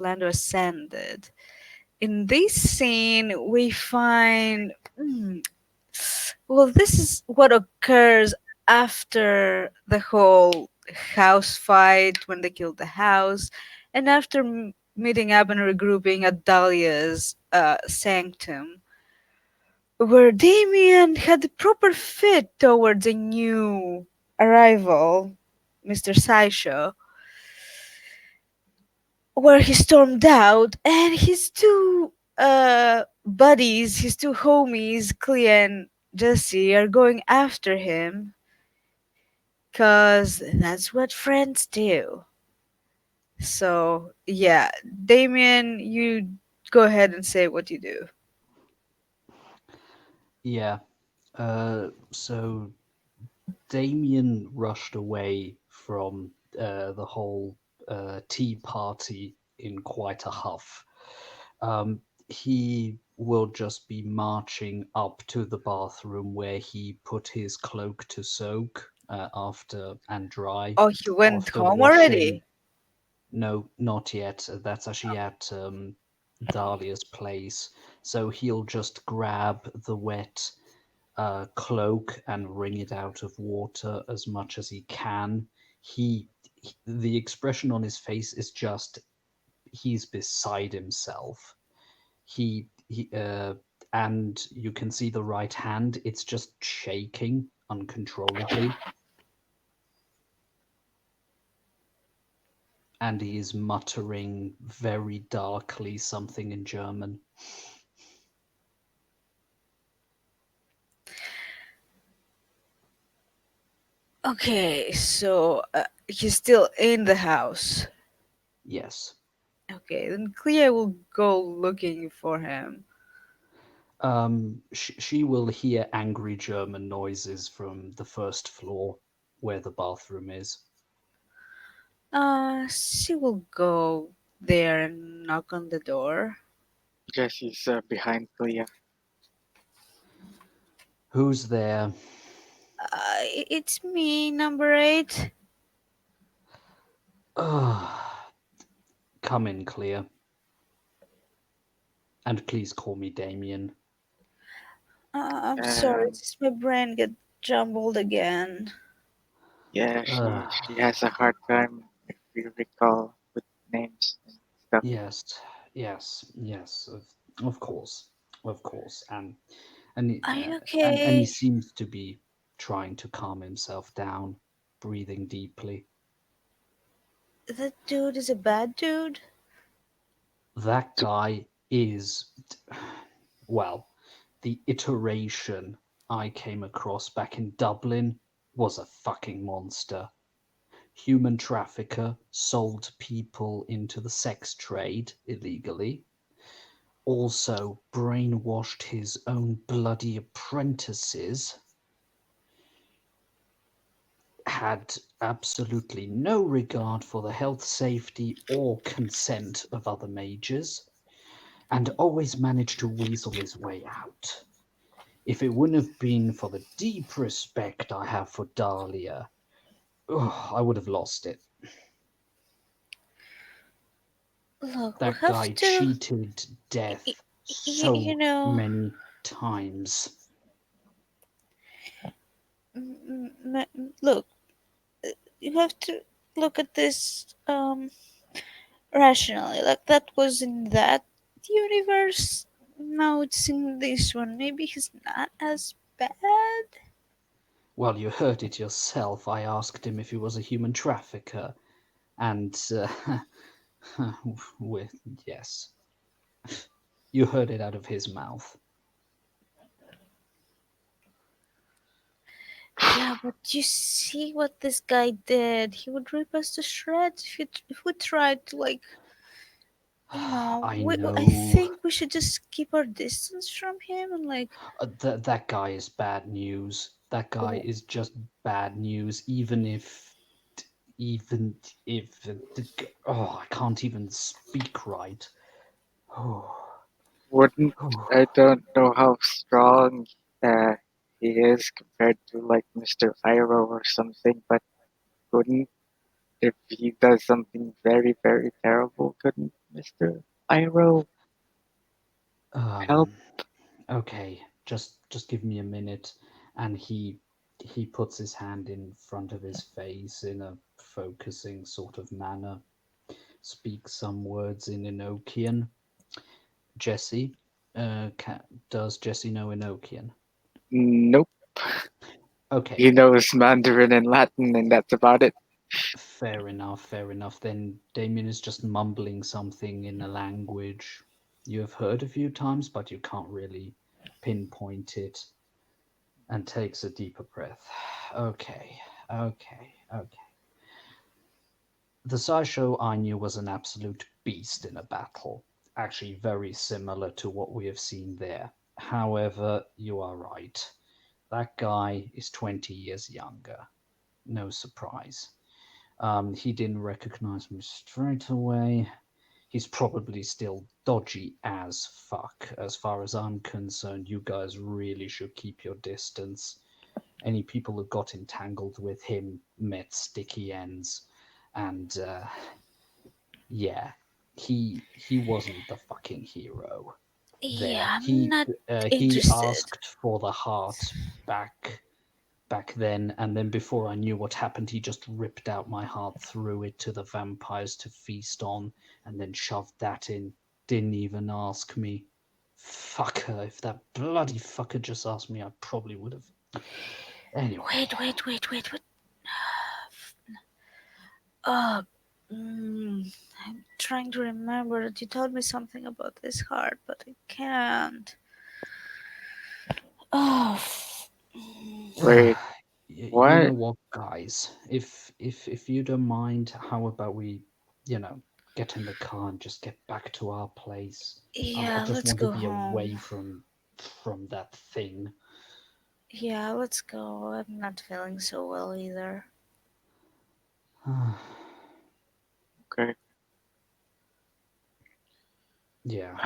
Orlando ascended. In this scene, we find. Well, this is what occurs after the whole house fight when they killed the house, and after meeting up and regrouping at Dahlia's sanctum, where Damien had the proper fit towards a new arrival, Mr. Sideshow, where he stormed out and his two buddies, his two homies, Clea and Jessie, are going after him because that's what friends do. So, yeah, Damien, you go ahead and say what you do. Yeah. So Damien rushed away from the whole tea party in quite a huff. He will just be marching up to the bathroom where he put his cloak to soak after and dry Oh, he went after home washing. already? No, not yet. That's actually at Dahlia's place. So he'll just grab the wet cloak and wring it out of water as much as he can. The expression on his face is just he's beside himself. He and you can see the right hand. It's just shaking uncontrollably, and he is muttering very darkly something in German. Okay, so he's still in the house. Yes. Okay, then Clea will go looking for him. She will hear angry German noises from the first floor where the bathroom is. She will go there and knock on the door. Jesse's behind Clea. Who's there? It's me, number 8. Ugh. Come in, Clear. And please call me Damien. I'm sorry, Um, just my brain get jumbled again. yeah, Ugh. she has a hard time if you recall with names and stuff. Yes, yes. Of course, of course. Are you And he okay? seems to be trying to calm himself down, breathing deeply. That dude is a bad dude? That guy is, well, the iteration I came across back in Dublin was a fucking monster. Human trafficker, sold people into the sex trade illegally, also brainwashed his own bloody apprentices, had absolutely no regard for the health, safety, or consent of other mages, and always managed to weasel his way out. If it wouldn't have been for the deep respect I have for Dahlia, I would have lost it. Look, we'll That have guy to. cheated y- death you so know, many times. look, you have to look at this rationally. Like, that was in that universe. Now it's in this one. Maybe he's not as bad. Well, you heard it yourself. I asked him if he was a human trafficker, and with yes, you heard it out of his mouth. Yeah, but you see what this guy did. He would rip us to shreds if we tried to, like, I I know think we should just keep our distance from him and, like, that guy is bad news. That guy w- is just bad news. Even if, I can't even speak right. Oh, Wouldn't oh. I don't know how strong uh, he is compared to like Mr. Iroh or something, but couldn't if he does something very, very terrible, couldn't? Mr. Pyro, help. Um, okay, just give me a minute. And he puts his hand in front of his face in a focusing sort of manner, speaks some words in Enochian. Jessie, does Jessie know Enochian? Nope. He Okay, knows Mandarin and Latin, and that's about it. fair enough, fair enough. Then Damien is just mumbling something in a language you have heard a few times, but you can't really pinpoint it, and takes a deeper breath. Okay, okay. The Sideshow I knew was an absolute beast in a battle, actually very similar to what we have seen there. However, you are right. That guy is 20 years younger. No surprise. He didn't recognize me straight away. He's probably still dodgy as fuck. As far as I'm concerned, you guys really should keep your distance. Any people who got entangled with him met sticky ends, and yeah, he wasn't the fucking hero there. Yeah, I'm not He interested. asked for the heart back then, and then before I knew what happened, he just ripped out my heart, threw it to the vampires to feast on, and then shoved that in. Didn't even ask me. Fucker! If that bloody fucker just asked me, I probably would have. Anyway, Wait. Uh, I'm trying to remember that you told me something about this heart, but I can't. Oh, Wait, you know what? what, guys? If you don't mind, how about we, get in the car and just get back to our place? I yeah, just let's want to go be away home. from that thing. Yeah, let's go. I'm not feeling so well either. Okay. Yeah.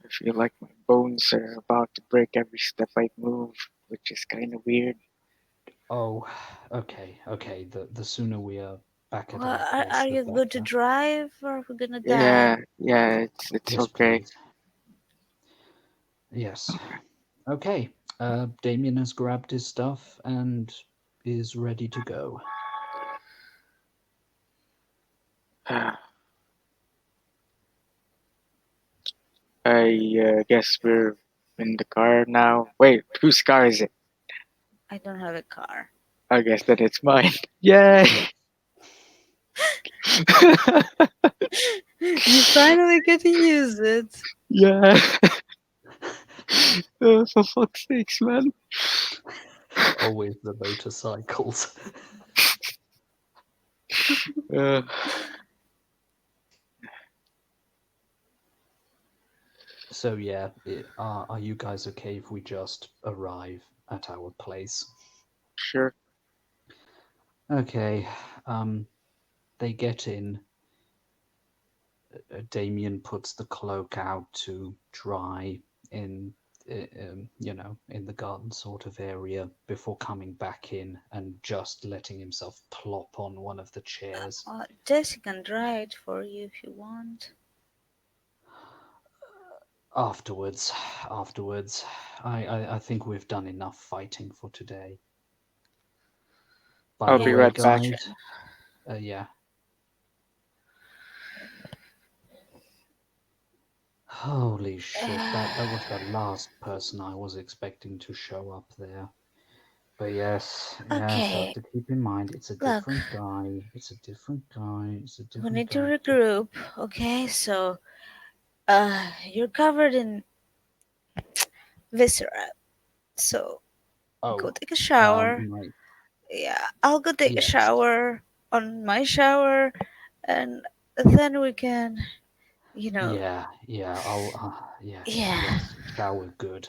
I feel like my bones are about to break every step I move, which is kind of weird. Oh, okay. The sooner we are back at Well, our place, are the you good to better. drive, or are we gonna die? Yeah, it's Yes, okay. please. Yes. Okay. Damien has grabbed his stuff and is ready to go. I guess we're in the car now. Wait, whose car is it? I don't have a car. I guess that it's mine. Yay! Yeah. You finally get to use it. Yeah. For fuck's sakes, man. Always the motorcycles. Uh, So yeah, are you guys okay if we just arrive at our place? sure. Okay. Um, they get in. Damien puts the cloak out to dry in, in the garden sort of area before coming back in and just letting himself plop on one of the chairs. Jesse can dry it for you if you want. Afterwards, afterwards, I think we've done enough fighting for today. By I'll the be Yeah, way, right that's back. true. guys, yeah. Holy shit, that was the last person I was expecting to show up there. But yes, have Okay, to keep in mind it's a look, different guy. It's a different guy. It's a we different need to guy. regroup. Okay, so you're covered in viscera. So go Oh, take a shower. my Yeah, I'll go take a yes, shower on my shower, and then we can, you know, yeah. I'll yes, yeah. yes. Shower good.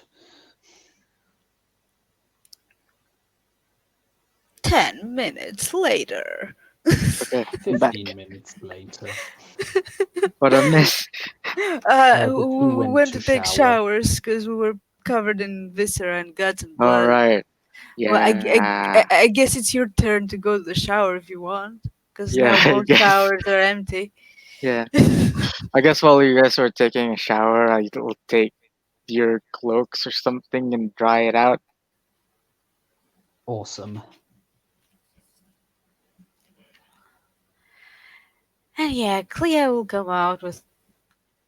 10 minutes later. Okay, I'm back. 15 minutes later, What I miss? the two We went went to to take shower. showers because we were covered in viscera and guts and blood. Alright. Well, Yeah. I guess it's your turn to go to the shower if you want. because Yeah, now I both guess. showers are empty. Yeah. I guess while you guys were taking a shower, I'll take your cloaks or something and dry it out. Awesome. And yeah, Cleo will come out with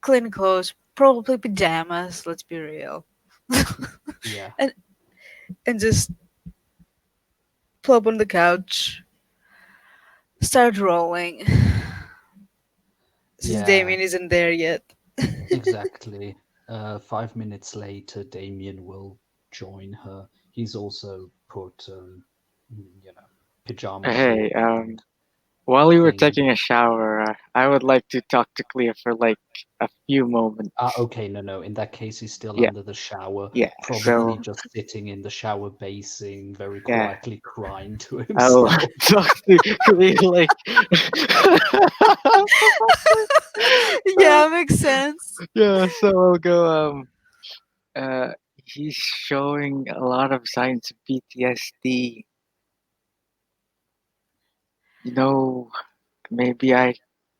clean clothes, probably pajamas, let's be real. Yeah. and, and just plop on the couch, start rolling, since Yeah, Damien isn't there yet. exactly. 5 minutes later, Damien will join her. He's also put, pajama Hey, shorts and while you were thing. taking a shower, I would like to talk to Clea for like a few Ah, moments. okay, no, no. In that case, he's still Yeah, under the shower, yeah. probably So, just sitting in the shower basin, very yeah, quietly crying to I'll himself. talk to Clea like. Yeah, makes sense. Yeah, so I'll go. He's showing a lot of signs of PTSD. You know, maybe I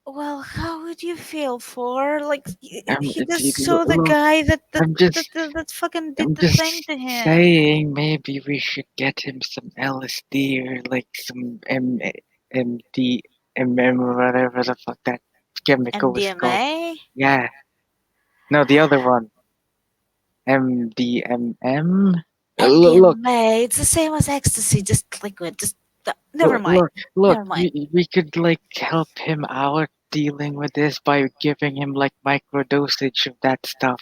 Well, how would you feel for like am. he just saw the Look, guy I'm just, that fucking did I'm the thing just to him? saying. Maybe we should get him some LSD or like some MD, or whatever the fuck that chemical is called. MDMA? Yeah, no, the other one, MDMM. Look, MDMA. It's the same as ecstasy, just liquid. Just never Look, mind. look, look, Never mind. we could like help him out dealing with this by giving him like micro dosage of that stuff.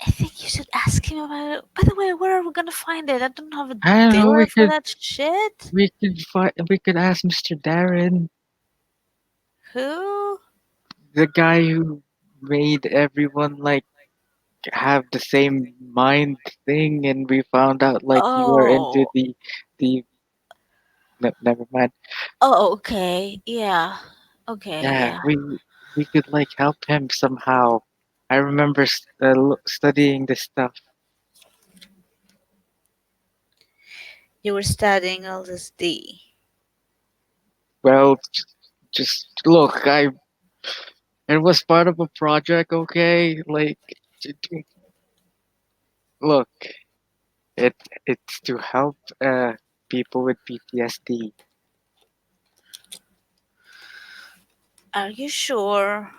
I think you should ask him about it. By the way, where are we gonna find it? I don't have a I don't know, dealer for that shit. we could ask Mr. Darren, Who? the guy who made everyone like have the same mind thing, and we found out like you were into Oh. the never mind. Oh, okay. Yeah. Okay, Yeah, yeah. we could like help him somehow. I remember studying this stuff. You were studying LSD. Well, just look, I it was part of a project, okay? Like, look, it it's to help people with PTSD. Are you sure?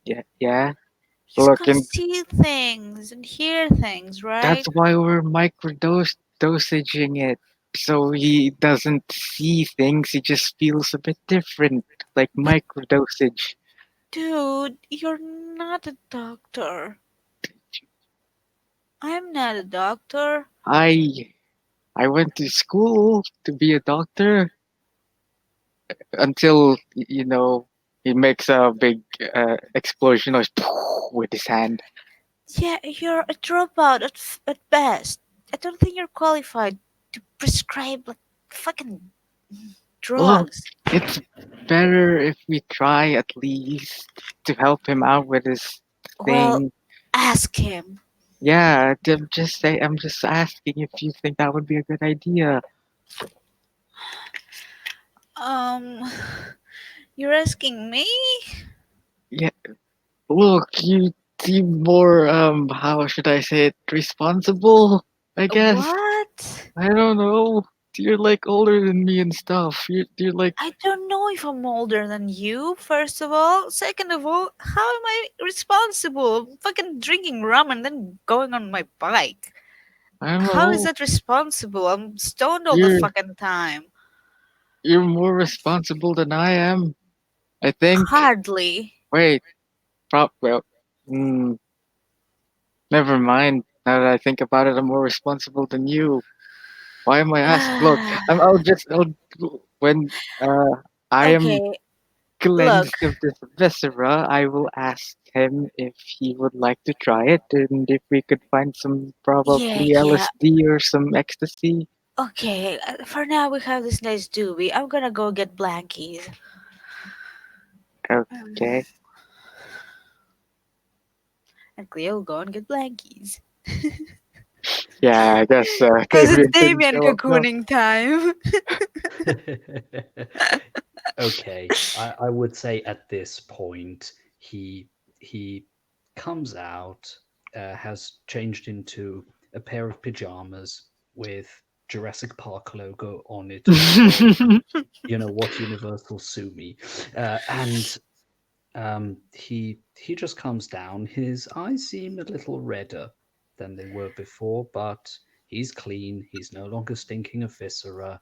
Yeah, yeah. He's Look, gonna and see things and hear things, that's right? why we're dosaging it, so he doesn't see things. He just feels a bit different, like But microdosage. dude, you're not a doctor. I'm not a doctor. I I went to school to be a doctor until he makes a big explosion noise with his hand. Yeah, you're a dropout at best. I don't think you're qualified to prescribe like fucking Look, drugs. it's better if we try at least to help him out with his Well, thing. ask him. Yeah, I'm just asking if you think that would be a good idea. Um, you're asking me? Yeah, look, you seem more how should I say it, responsible, I guess. What? I don't know. You're like older than me and stuff. You're like I don't know if I'm older than you, first of all. Second of all, how am I responsible? I'm fucking drinking rum and then going on my bike. I don't How is know. that responsible? I'm stoned all the You're fucking time. you're more responsible than I am. I think. Hardly. Wait, well, mm, never mind. Now that I think about it, I'm more responsible than you. Why am I asking? Look, I'll when I am Okay, look. cleansed of this viscera, I will ask him if he would like to try it and if we could find some Yeah, probably yeah. LSD or some ecstasy. Okay, for now we have this nice doobie. I'm gonna go get blankies. Okay. And Cleo will go and get blankies. Yeah, I guess Because it's Damian couldn't Damian show up now. cocooning time. Okay, I would say at this point he comes out, has changed into a pair of pajamas with Jurassic Park logo on it, or you know what, Universal sue me, and he just comes down. His eyes seem a little redder than they were before, but he's clean. He's no longer stinking of viscera.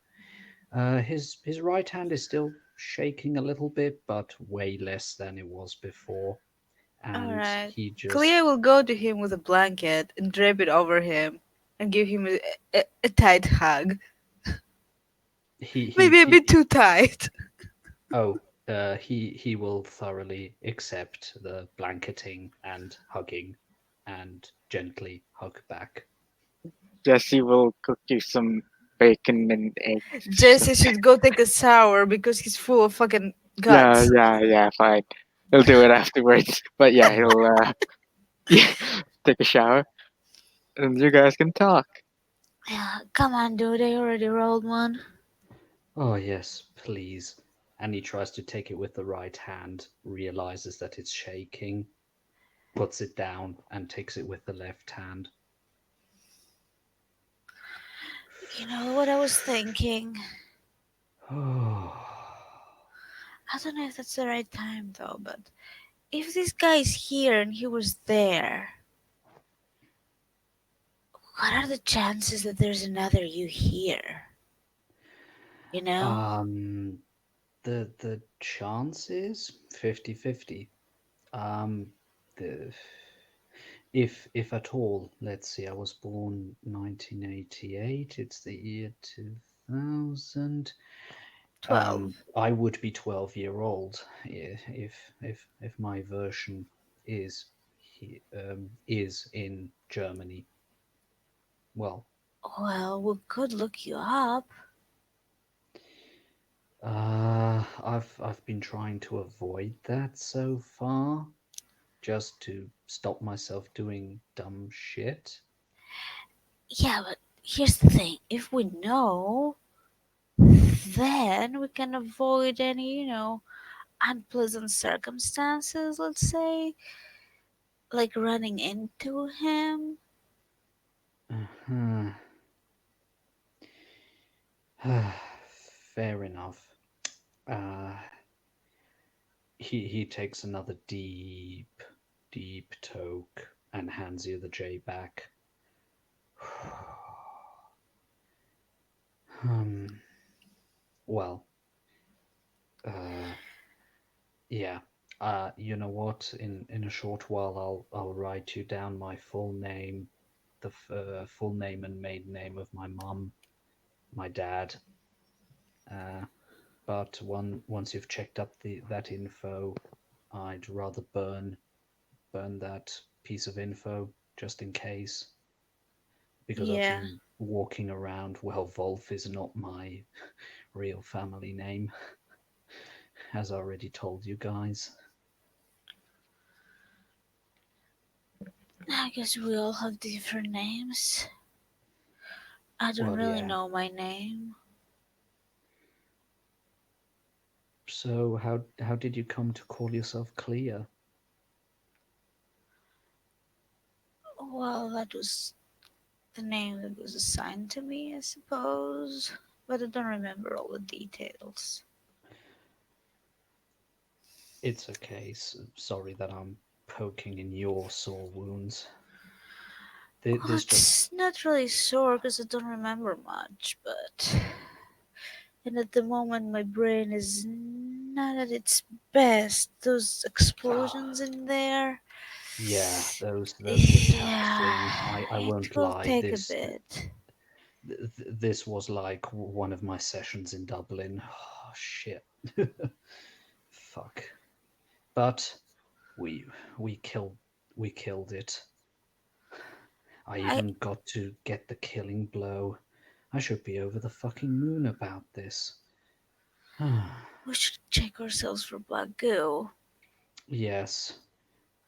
His right hand is still shaking a little bit, but way less than it was before. And Alright. he just Clea will go to him with a blanket and drape it over him and give him a tight hug. Maybe a bit he too tight. oh he will thoroughly accept the blanketing and hugging, and gently hug back. Jesse will cook you some bacon and eggs. Jesse should go take a shower because he's full of fucking Yeah, guts. yeah, yeah, fine. He'll do it afterwards. But yeah, he'll yeah, take a shower and you guys can talk. Yeah, come on, dude. I already rolled one. Oh yes, please. And he tries to take it with the right hand, realizes that it's shaking, puts it down, and takes it with the left hand. You know what I was thinking? Oh, I don't know if that's the right time though, but if this guy's here and he was there, what are the chances that there's another you here? You know? um, the chance is 50-50. Um, the if at all, let's see, I was born 1988. It's the year 2000. 12. I would be 12-year-old if my version is is in Germany. Well, Well, we could look you up. I've been trying to avoid that so far, just to stop myself doing dumb shit. Yeah, but here's the thing. If we know, then we can avoid any, unpleasant circumstances, let's say, like running into him. Uh-huh. Fair enough. Uh, he takes another deep toke and hands you the J back. um, well, uh, yeah. You know what? In a short while, I'll write you down my full name, the full name and maiden name of my mum, my dad. Uh, but once you've checked up the that info, I'd rather burn that piece of info just in case, because I've Yeah, been walking around. Well, Wolf is not my real family name, as I already told you guys. I guess we all have different names. I don't Well, really yeah. know my name. So how did you come to call yourself Clea? Well, that was the name that was assigned to me, I suppose. But I don't remember all the details. It's okay. Sorry that I'm poking in your sore wounds. Well, This just it's not really sore because I don't remember much, but. And at the moment, my brain is not at its best. Those explosions ah, in there. yeah, those were taxing. I Yeah, it won't will lie. take a bit. This was like one of my sessions in Dublin. Oh, shit. Fuck. But we we killed we killed it. I I even got to get the killing blow. I should be over the fucking moon about this. We should check ourselves for black goo. Yes.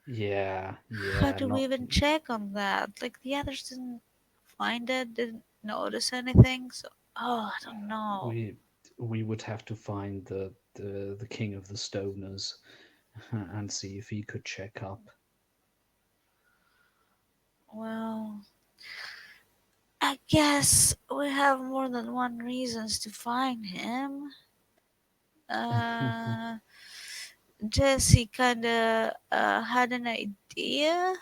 Yeah, How yeah, do we not even check on that? Like the others didn't find it, didn't notice anything. So, oh, I don't know. we. we would have to find the king of the stoners and see if he could check up. Well, I guess we have more than one reasons to find him. Uh, Jesse kinda had an idea.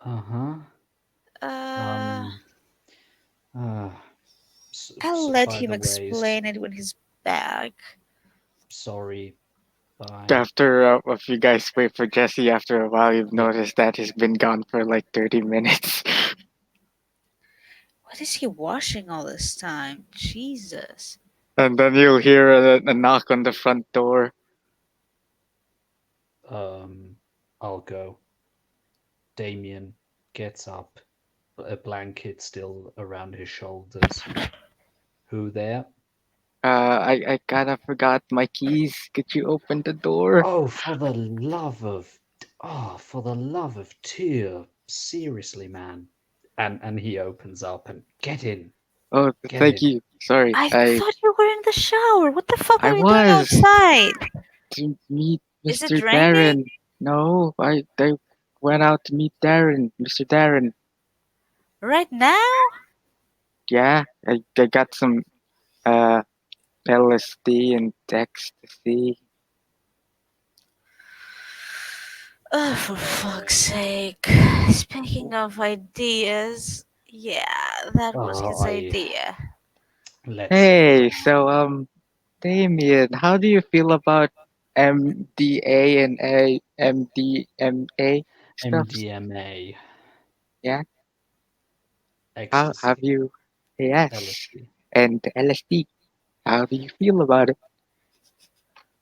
Uh-huh. Uh, Um, uh, I'll let by him the ways, explain it when he's back. sorry, bye. After if you guys wait for Jesse, after a while, you've Yeah. noticed that he's been gone for like 30 minutes. What is he washing all this time? Jesus. And then you'll hear a knock on the front door. Um, I'll go. Damien gets up, a blanket still around his shoulders. Who there? I kind of forgot my keys. Could you open the door? Oh, for the love of Tyr. Seriously, man. And he opens up and Oh, get thank in. you. Sorry, I thought you were in the shower. What the fuck I are you doing was outside? to meet Is it Mr. raining? Darren. No, I went out to meet Darren, Mr. Darren. Right now? Yeah, I got some uh LSD and ecstasy. Oh, for fuck's sake. Speaking of ideas, yeah, that was Oh, his idea. let's sit Hey, down. so Damien, how do you feel about MDA and MDMA stuff? MDMA, Yeah, how have ecstasy, you? Yes, LSD. and LSD. How do you feel about it?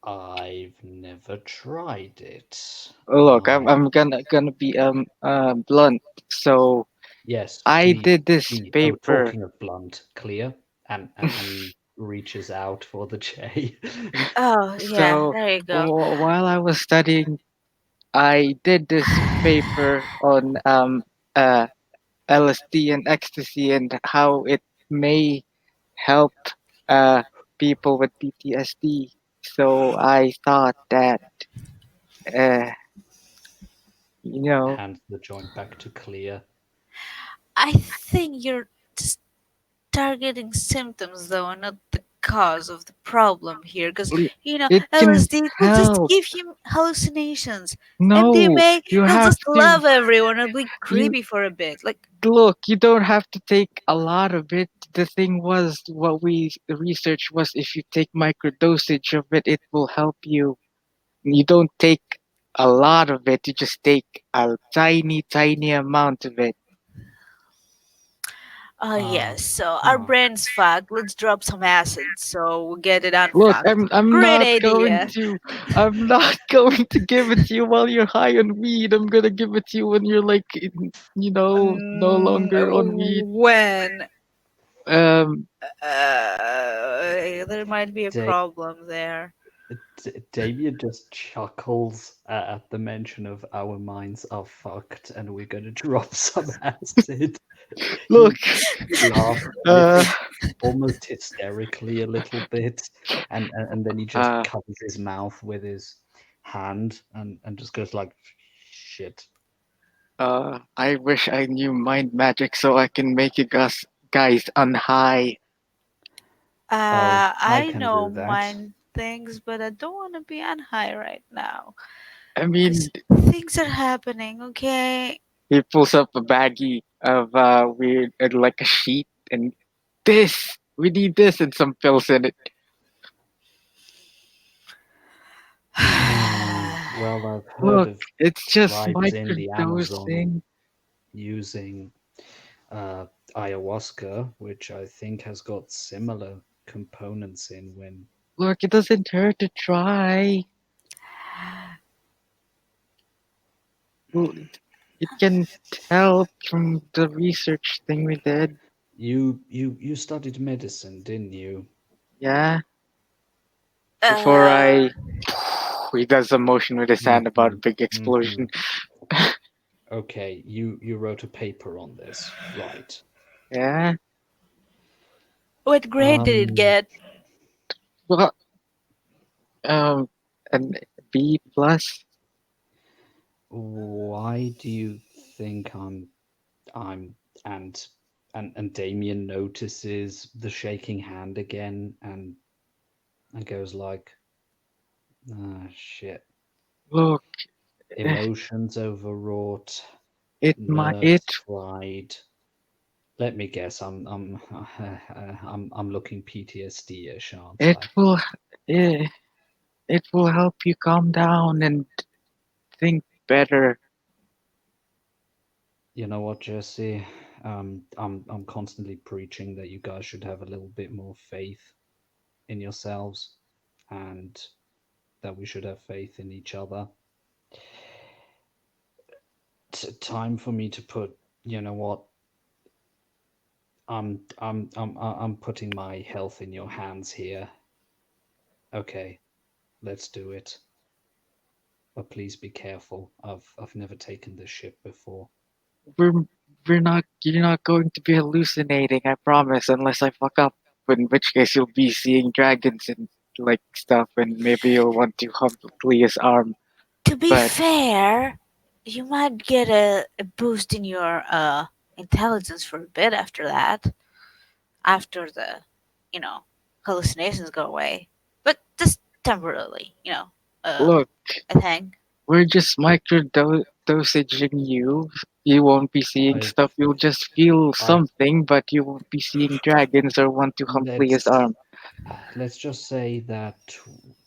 I've never tried it. Look, I'm I I'm gonna be blunt. So Yes, I please, did this please. Oh, paper. talking of blunt, clear, and he reaches out for the J. Oh, yeah, So there you go. while I was studying, I did this paper on uh LSD and ecstasy and how it may help uh people with PTSD. So I thought that uh you know Hands the joint back to clear. I think you're just targeting symptoms, though, and not the cause of the problem here. Because, l- it can LSD will just help. give him hallucinations. No, MDMA, you he'll have just to. love everyone and be You creepy for a bit. Like, look. You don't have to take a lot of it. The thing was, what we the research was, if you take microdosage of it, it will help you. You don't take a lot of it. You just take a tiny, tiny amount of it. oh, Uh, yes, so our uh, brain's fucked. Let's drop some acid so we'll get it Look, unfucked. I'm Great not going idea. to I'm not going to give it to you while you're high on weed. I'm gonna give it to you when you're like no longer on weed. When Um there might be a Da- problem there. Damien just chuckles at the mention of our minds are fucked and we're gonna drop some acid. look, He laughs uh almost hysterically a little bit, and then he just uh covers his mouth with his hand and just goes like, "Shit." I wish I knew mind magic so I can make you guys unhigh. Oh, I I can know do that. mind things, but I don't want to be on high right now. I Because mean, things are happening, okay? he pulls up a baggie of weird like a sheet and this we need this and some pills in it. Well, I've heard Look, of it's just tribes in the Amazon microdosing. using uh, ayahuasca, which I think has got similar components in when. Look, it doesn't hurt to try. Well, it can tell from the research thing we did. You studied medicine, didn't you? Yeah, before uh, I. He does a motion with his hand about a Hmm. big Hmm. explosion. Okay, you wrote a paper on this, right? what grade did it Um, get? Well, um, an B plus. Why do you think I'm and and Damien notices the shaking hand again and goes like, ah shit. Look, eh, Emotions overwrought, it might it nerves fried. Let me guess, I'm looking PTSD-ish, aren't it I? will eh, it will help you calm down and think better. You know what, Jesse? I'm constantly preaching that you guys should have a little bit more faith in yourselves, and that we should have faith in each other. Time for me to put. You know what? I'm putting my health in your hands here. Okay, let's do it. But please be careful. I've never taken this ship before. We're we're not you're not going to be hallucinating, I promise, unless I fuck up. In which case you'll be seeing dragons and like stuff, and maybe you'll want to hump Clea's arm. To be But fair, you might get a boost in your intelligence for a bit after that, after the, you know, hallucinations go away. But just temporarily, uh, look, I think. we're just dosaging you. You won't be seeing I've stuff. You'll just feel I've something, but you won't be seeing dragons or want to hump Clea's let's arm. let's just say that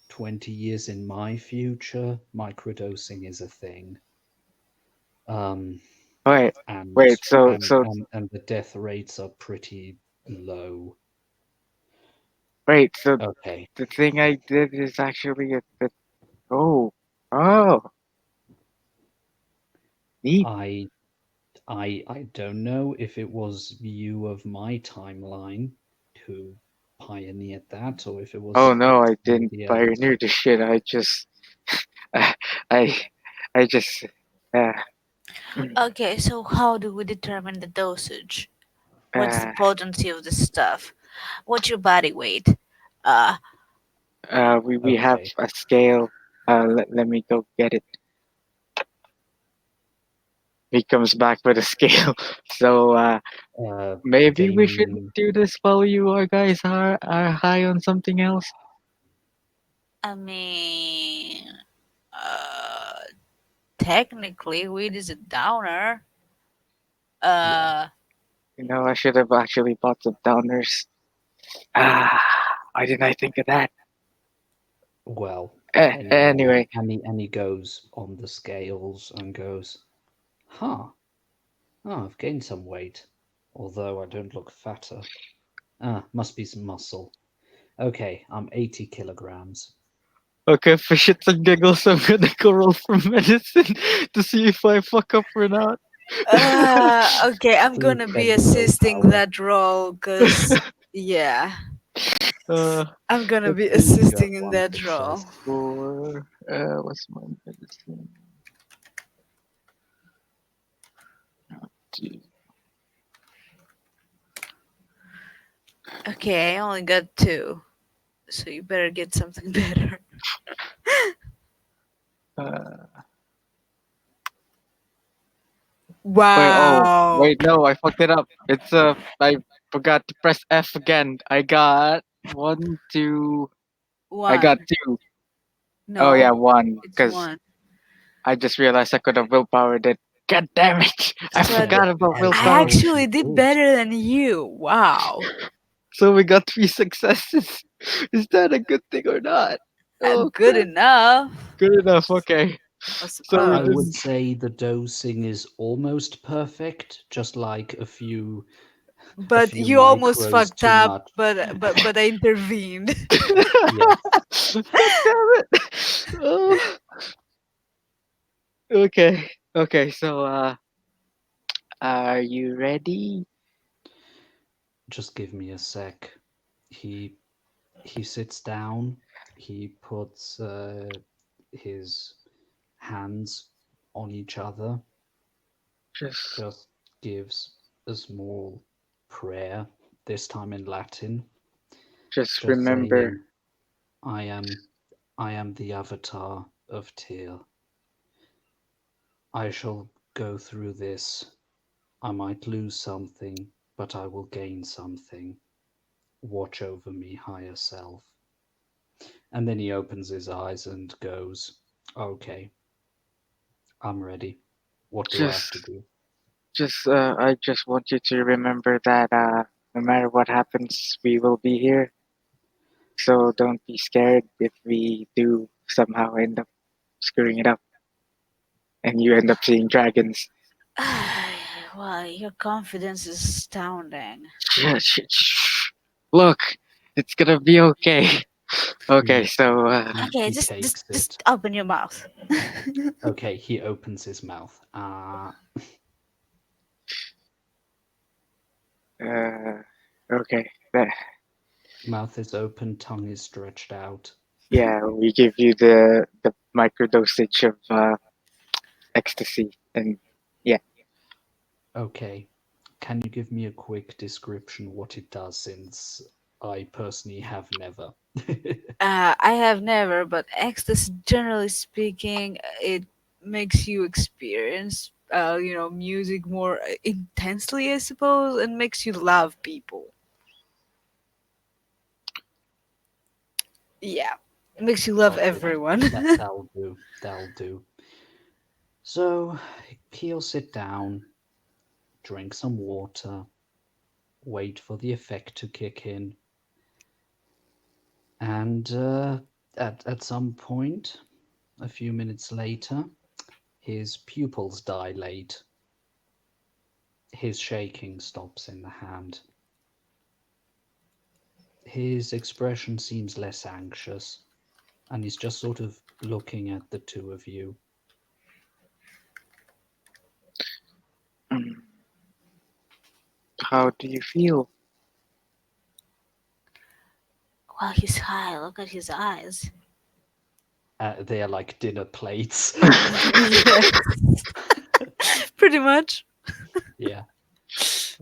20 years in my future, microdosing is a thing. Um, Wait, and wait. and the death rates are pretty low. Wait. So Okay, the thing I did is actually a oh, oh, neat. I I don't know if it was you of my timeline who pioneered that, or if it Oh was no, I didn't somebody else. pioneer the shit. I just, I, I just, uh, Okay, so how do we determine the dosage? What's the uh, potency of this stuff? What's your body weight? Uh, we have Okay, a scale. Let me go get it. He comes back with a scale. So, maybe we should Damien, do this while you are guys are high on something else. I mean, uh, technically, weed is a downer. yeah, Uh, You know, I should have actually bought some downers. Ah, why didn't I think of that? well, Anyway, and he goes on the scales and goes, huh, oh, I've gained some weight, although I don't look fatter. Ah, must be some muscle. Okay, I'm 80 kilograms. okay, for shits and giggles, I'm gonna go roll for medicine to see if I fuck up or not. okay, I'm Please gonna spend be your assisting willpower. that role, because, yeah, uh, I'm gonna let's be see. You have assisting in one that role. success. For what's my medicine? Gee, Okay, I only got two, so you better get something better. Uh, Wow. wait, no, I fucked it up. I forgot to press F again. I got one, two. I got One. two. Oh yeah, No, one. it's Cause one. I just realized I could have willpowered it. God damn it! I So Yeah, forgot about I I willpower. thought you actually did would. better than you. Wow. So we got three successes. Is that a good thing or not? Oh Good crap! enough, Good enough. Okay. I So we I would didn't. suppose. say the dosing is almost perfect, just like a But few you almost micros fucked too up, much. but I intervened. Yes. God damn it! Oh, okay. Okay. So are you ready? Just give me a sec. He he sits down. He puts his hands on each other. Just Just gives a small prayer. This time in Latin. just Just remember saying. I am I am the avatar of Tyr. I shall go through this. I might lose something, but I will gain something. Watch over me, higher self. And then he opens his eyes and goes, okay, I'm ready. What do I have to Just, do? I just want you to remember that no matter what happens, we will be here. So don't be scared if we do somehow end up screwing it up and you end up seeing dragons. Well, your confidence is astounding. Look, it's gonna be okay. Okay, He, so Okay, he just takes just it. just open your mouth. Okay, he opens his mouth. uh, okay, that, Mouth is open, tongue is stretched out. yeah, we give you the micro dosage of ecstasy, and yeah, Okay, can you give me a quick description what it does since I personally have never? I have never, but ecstasy, generally speaking, it makes you experience, music more intensely, I suppose, and makes you love people. Yeah, it makes you love Got it. everyone. That'll do. That'll do. So he'll sit down, drink some water, wait for the effect to kick in, and at some point, a few minutes later, his pupils dilate. His shaking stops in the hand. His expression seems less anxious, and he's just sort of looking at the two of you. mm, how do you feel? Well, he's high. Look at his eyes. They are like dinner plates. Yeah, pretty much. Yeah.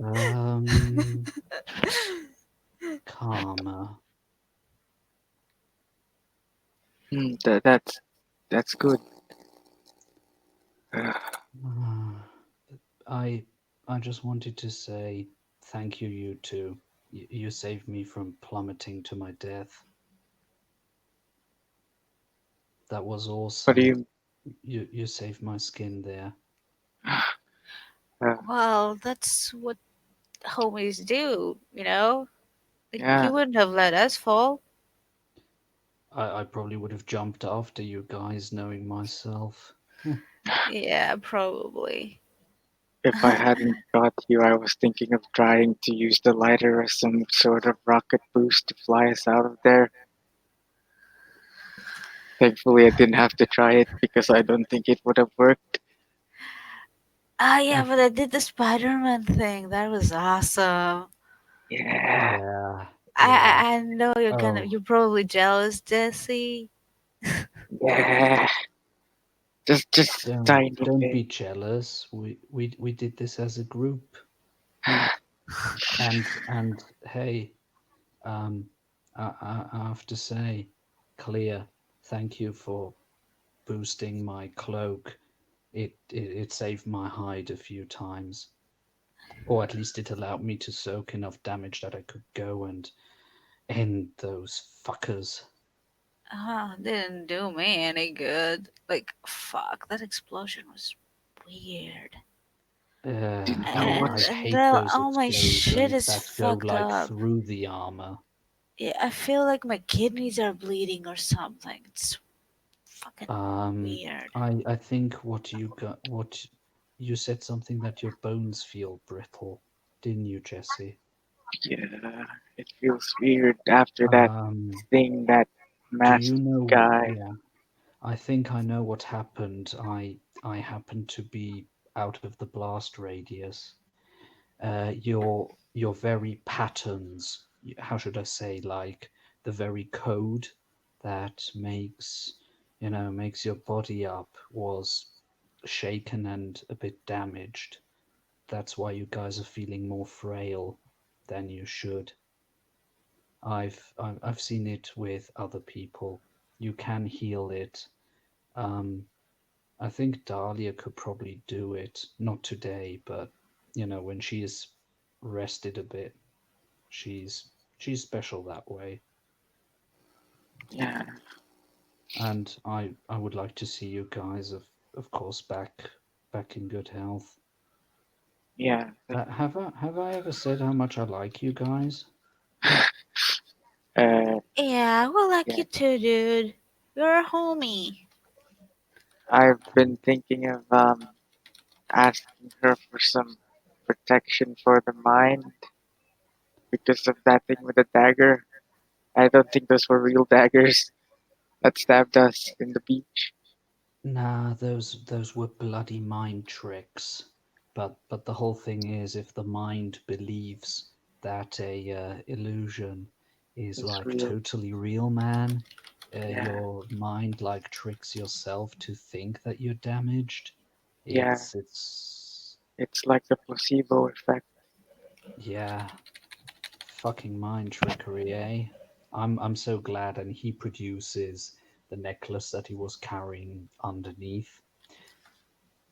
Um, Karma. That's good. Ah, I I just wanted to say thank you, you two. You saved me from plummeting to my death. That was What do awesome. you? You saved my skin there. Well, that's what homies do, you know? Like, Yeah, you wouldn't have let us fall. I probably would have jumped after you guys, knowing myself. Yeah, probably. if I hadn't got you, I was thinking of trying to use the lighter as some sort of rocket boost to fly us out of there. Thankfully, I didn't have to try it because I don't think it would have worked. Ah, yeah, but I did the Spider-Man thing. That was awesome. Yeah, Yeah, I, yeah. I I know Oh, you're probably jealous, Jesse. yeah, just tiny don't bit. be jealous. We did this as a group, and hey, um, I have to say, Clear, thank you for boosting my cloak. It saved my hide a few times, or at least it allowed me to soak enough damage that I could go and end those fuckers. Didn't do me any good. Like, fuck, that explosion was weird. Didn't know And, what. I and, and hate then those all my shit explosions is that go fucked like up. through the armor. Yeah, I feel like my kidneys are bleeding or something. It's fucking Um, weird. I think what you said something that your bones feel brittle, didn't you, Jesse? Yeah, it feels weird after that Um, thing, that do masked you know? guy. Yeah, I think I know what happened. I happened to be out of the blast radius. Your very patterns, how should I say, like the very code that makes your body up was shaken and a bit damaged. That's why you guys are feeling more frail than you should. I've seen it with other people. You can heal it. Um, I think Dahlia could probably do it. Not today, but when she is rested a bit, she's she's special that way. Yeah, And I would like to see you guys, of course, back in good health. yeah. Have I ever said how much I like you guys? Uh, Yeah, well, like yeah. you too, dude. You're a homie. I've been thinking of asking her for some protection for the mind because of that thing with the dagger. I don't think those were real daggers that stabbed us in the beach. Nah, those were bloody mind tricks. But the whole thing is, if the mind believes that a illusion is It's like real. totally real, man, Yeah, your mind like tricks yourself to think that you're damaged. yeah. It's It's like the placebo effect. yeah, fucking mind trickery, eh? I'm so glad, and he produces the necklace that he was carrying underneath.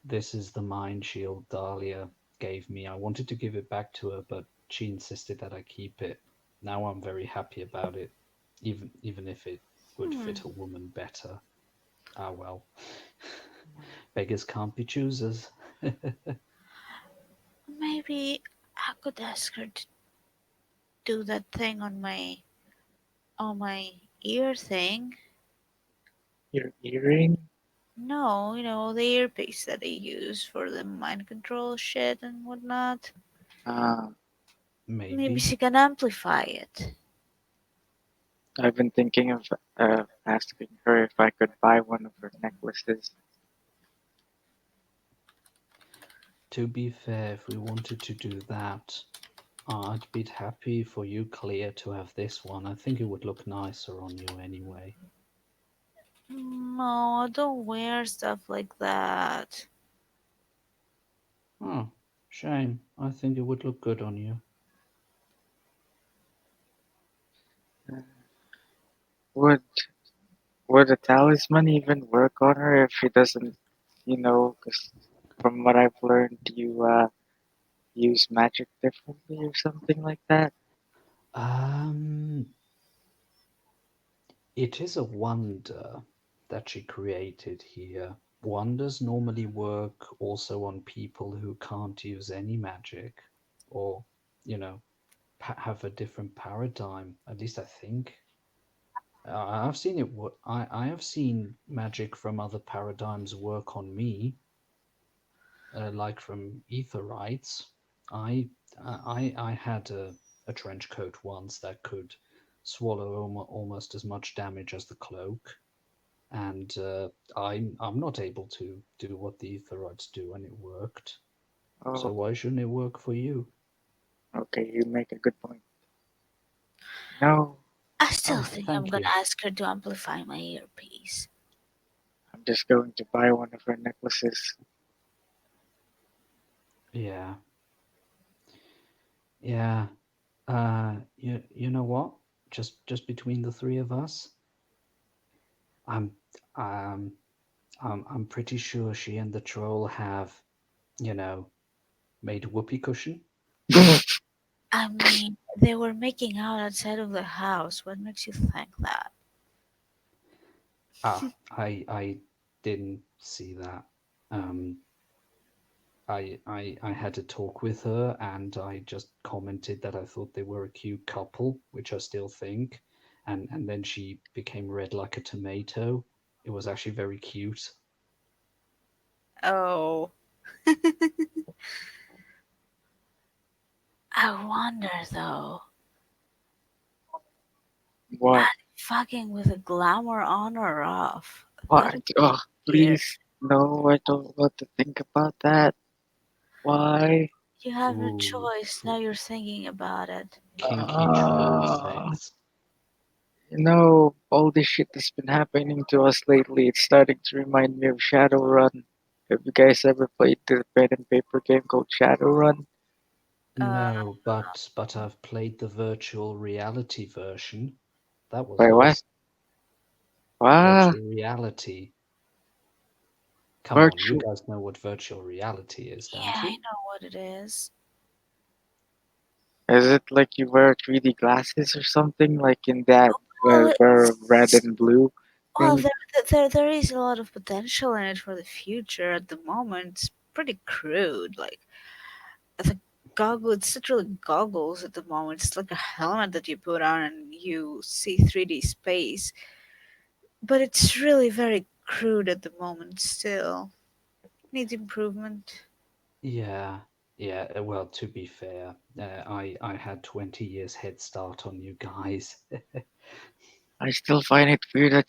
This is the mind shield Dahlia gave me. I wanted to give it back to her, but she insisted that I keep it. Now I'm very happy about it, even if it would Hmm. fit a woman better. Ah well, beggars can't be choosers. Maybe I could ask her to do that thing on my ear thing. Your earring? No, the earpiece that they use for the mind control shit and whatnot. Uh, Maybe Maybe. she can amplify it. I've been thinking of asking her if I could buy one of her necklaces. To be fair, if we wanted to do that, I'd be happy for you, Clear, to have this one. I think it would look nicer on you anyway. No, I don't wear stuff like that. Oh, shame. I think it would look good on you. Uh, would would a talisman even work on her if she doesn't, because from what I've learned, you use magic differently or something like that? Um, it is a wonder that she created here. Wonders normally work also on people who can't use any magic or, you know, have a different paradigm. At least I think. I've seen it. I have seen magic from other paradigms work on me, like from Etherites. I I had a trench coat once that could swallow almost as much damage as the cloak, and I'm not able to do what the Etherites do, and it worked. So Oh, why shouldn't it work for you? okay, you make a good point. No, I still Oh, think I'm thank gonna you. ask her to amplify my earpiece. I'm just going to buy one of her necklaces. Yeah, yeah. You know what? Just between the three of us, I'm um I'm pretty sure she and the troll have, you know, made whoopee cushion. I mean, they were making out outside of the house. What makes you think that? Ah, I didn't see that. Um, I had a talk with her, and I just commented that I thought they were a cute couple, which I still think. And then she became red like a tomato. It was actually very cute. Oh, I wonder though. What? Fucking with a glamour on or off. What? That'd Oh, be weird. please. No, I don't want to think about that. Why? You have no Ooh, choice. Now you're thinking about it. kinky troll Uh, sex. all this shit that's been happening to us lately, it's starting to remind me of Shadowrun. Have you guys ever played the pen and paper game called Shadowrun? Uh, No, but I've played the virtual reality version. That was Wait, what? awesome. What? Virtual reality. Come on, you Virtual? guys know what virtual reality is, yeah, don't I you? know what it is. Is it like you wear 3D glasses or something? Like in that Well, where red it's and blue well, thing? there is a lot of potential in it for the future. At the moment, it's pretty crude. Like the goggle, it's literally goggles at the moment. It's like a helmet that you put on and you see 3D space. But it's really very crude at the moment. Still needs improvement. Yeah, yeah. Well, to be fair, I had 20 years head start on you guys. I still find it weird that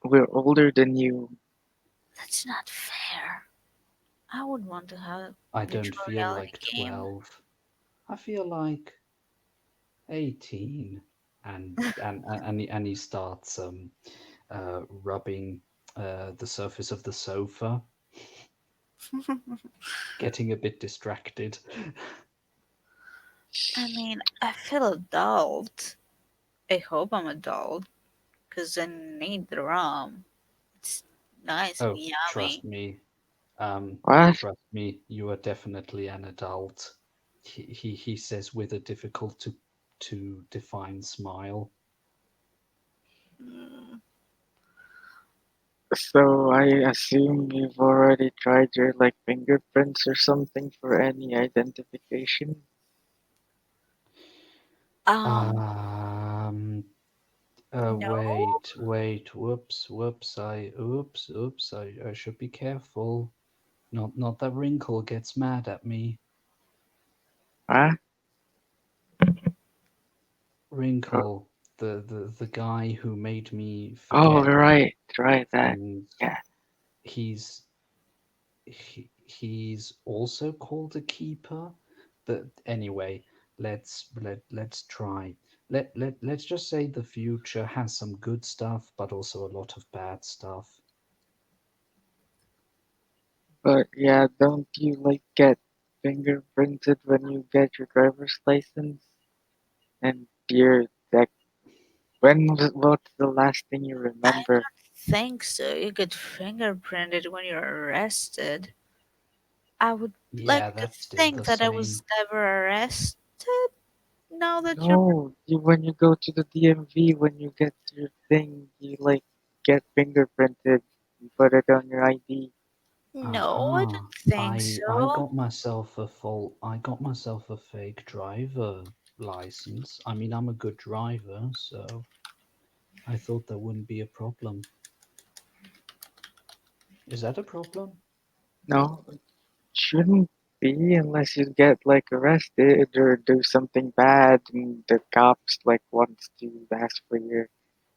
we're older than you. That's not fair. I would want to have a I don't virtual feel reality like game. 12. I feel like 18. And he starts rubbing the surface of the sofa, getting a bit distracted. I mean, I feel adult. I hope I'm adult, because I need the ROM. It's nice and Oh, trust yummy. me. What? Trust me, you are definitely an adult. He says with a difficult to define smile. Mm, So I assume you've already tried your like fingerprints or something for any identification. Um, Um. no. Wait. Oops. I should be careful. Not that Wrinkle gets mad at me. Huh? Uh, Wrinkle, the guy who made me Oh, forget right. That. things. Yeah. He's he's also called a keeper. But anyway, let's try. Let's just say the future has some good stuff, but also a lot of bad stuff. But yeah, don't you like get fingerprinted when you get your driver's license? And you're like, what's the last thing you I remember? don't think so. You get fingerprinted when you're arrested. I would like Yeah, to that's still think the that I was same. never arrested. Now that you're No, when you go to the DMV, when you get your thing, you like get fingerprinted, you put it on your ID. No, I Uh-huh. don't think I so. got myself a fake driver license. I mean, I'm a good driver, so I thought there wouldn't be a problem. Is that a problem? No, it shouldn't be unless you get like arrested or do something bad and the cops like wants to ask for your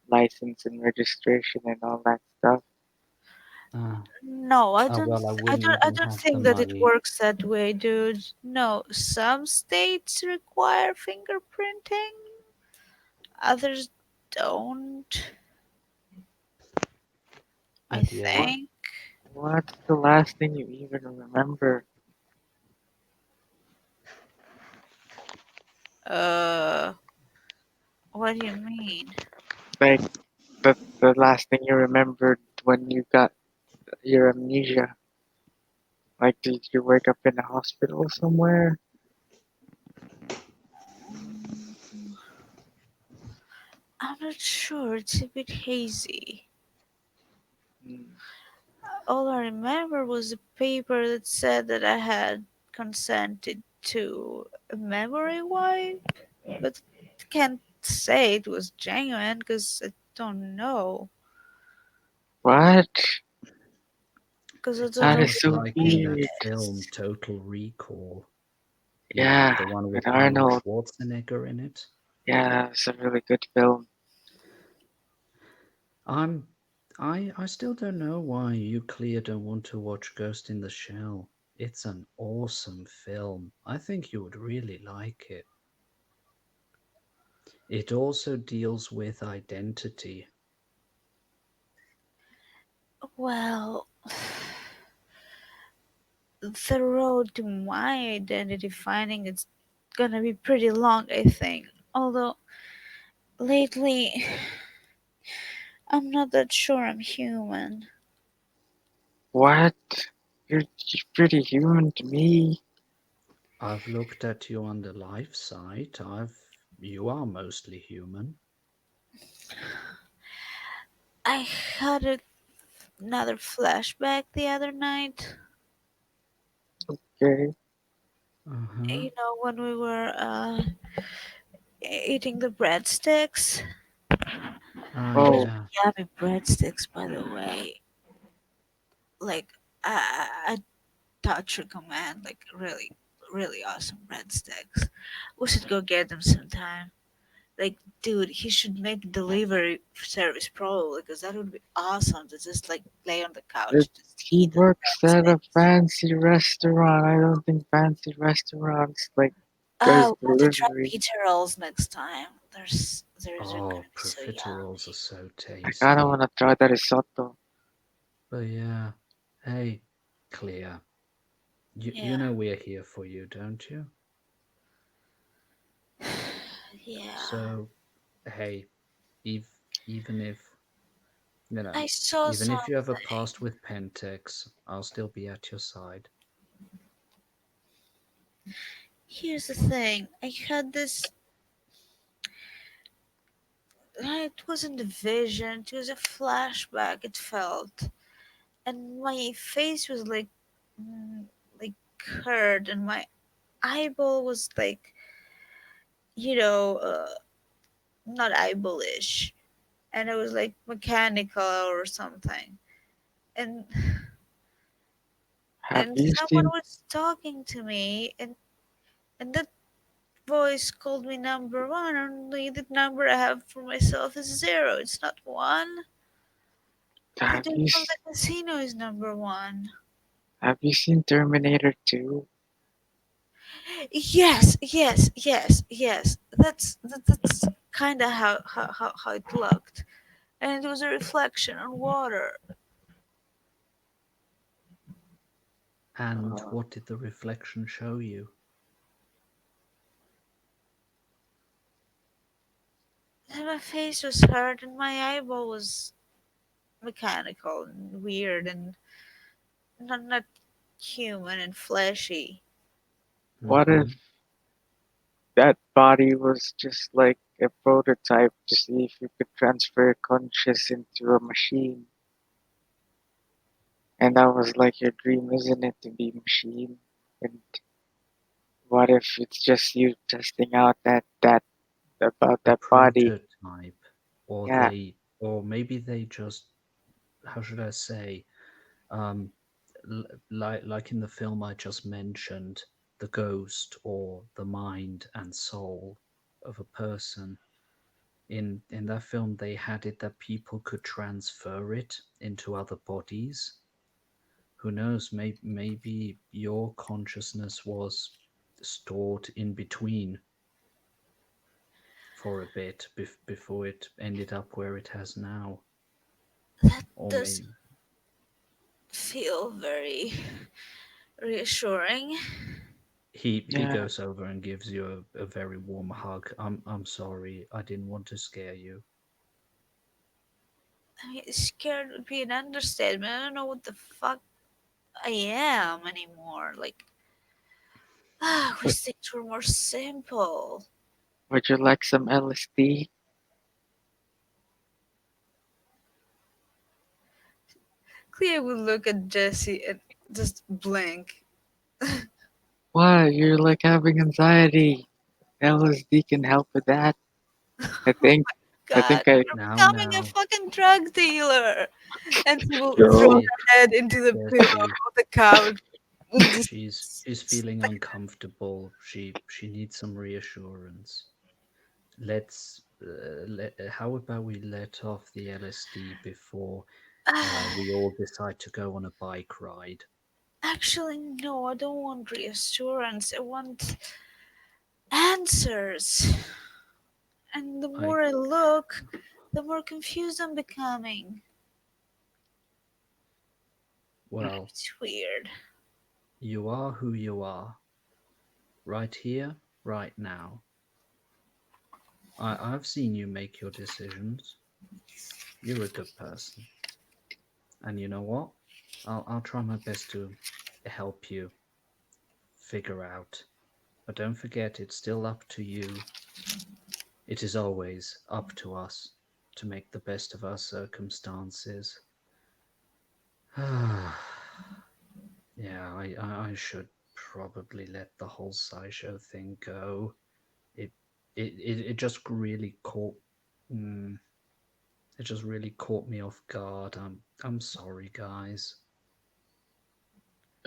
license and registration and all that stuff. Ah, No, well, I wouldn't I even don't have the think that it money. works that way, dude. No, some states require fingerprinting, others don't, I But yeah, What? think. What's the last thing you even remember? Uh, what do you mean? Like the last thing you remembered when you got your amnesia? Like did you wake up in a hospital somewhere? Mm, I'm not sure, it's a bit hazy. Mm. All I remember was a paper that said that I had consented to a memory wipe, but can't say it was genuine because I don't know. What? Because I it don't That know is sounds what so the like in name that weird. film is. Total Recall. Yeah, The one with with Arnold Arnold. Schwarzenegger in it. Yeah, it's a really good film. I'm I still don't know why you clear don't want to watch Ghost in the Shell. It's an awesome film. I think you would really like it. It also deals with identity. Well, the road to my identity finding is gonna be pretty long, I think. Although lately, I'm not that sure I'm human. What? You're pretty human to me. I've looked at you on the life side. You are mostly human. I had another flashback the other night. Okay. Uh-huh. You know, when we were eating the breadsticks. Ah, Oh, Those yeah. yummy breadsticks, by the way. Like, I touch recommend. Like, really, really awesome breadsticks. We should go get them sometime. Like, dude, he should make delivery service probably because that would be awesome to just like lay on the it, couch, just he eat the works at a breadsticks. fancy restaurant. I don't think fancy restaurants like Ah, does we have to try delivery. pizza rolls next time. They're gonna Oh, be so profiteroles are yummy. so I kind of tasty. want to try the risotto. But yeah. Hey, Clea, you Yeah, know we're here for you, don't you? yeah. So, hey, if, even if, you know, I saw even if you have a something. past with Pentex, I'll still be at your side. Here's the thing. I had this. It wasn't a vision. It was a flashback. It felt, and my face was mm, like hurt, and my eyeball was like, you know, not eyeballish, and it was like mechanical or something. And Have and you someone seen was talking to me, and that voice called me number one. Only the number I have for myself is zero. It's not one. The have dude you from the casino is number one. have you seen Terminator 2? Yes, yes, yes, yes. That's kind of how it looked, and it was a reflection on water. And Uh, what did the reflection show you? And my face was hurt, and my eyeball was mechanical and weird and not human and fleshy. what if Mm-hmm. that body was just like a prototype to see if you could transfer conscious into a machine? And that was like your dream, isn't it, to be machine? And what if it's just you testing out that about A that body? prototype, or Yeah, or maybe they just, how should I say, um, like in the film I just mentioned, the ghost or the mind and soul of a person. In that film, they had it that people could transfer it into other bodies. Who knows? Maybe your consciousness was stored in between for a bit before it ended up where it has now. That Or does maybe feel very reassuring. he yeah. goes over and gives you a very warm hug. I'm sorry. I didn't want to scare you. I mean, scared would be an understatement. I don't know what the fuck I am anymore. Like, I Would, wish things were more simple. would you like some LSD? Clea would look at Jessie and just blink. Why? You're like having anxiety. LSD can help with that. I think. I God, think I. you're Now, becoming a now, fucking drug dealer. And she will throw Yo. Jessie, her head into the pillow Jessie, of the couch. And just she's feeling uncomfortable. She needs some reassurance. How about we let off the LSD before we all decide to go on a bike ride? actually, no, I don't want reassurance. I want answers. And the I more I look, the more confused I'm becoming. Well, It's weird. you are who you are, right here. right now. I've seen you make your decisions. You're a good person. And you know what? I'll try my best to help you figure out. But don't forget, it's still up to you. It is always up to us to make the best of our circumstances. Yeah, I should probably let the whole SciShow thing go. It it just really caught mm, it just really caught me off guard. I'm sorry, guys.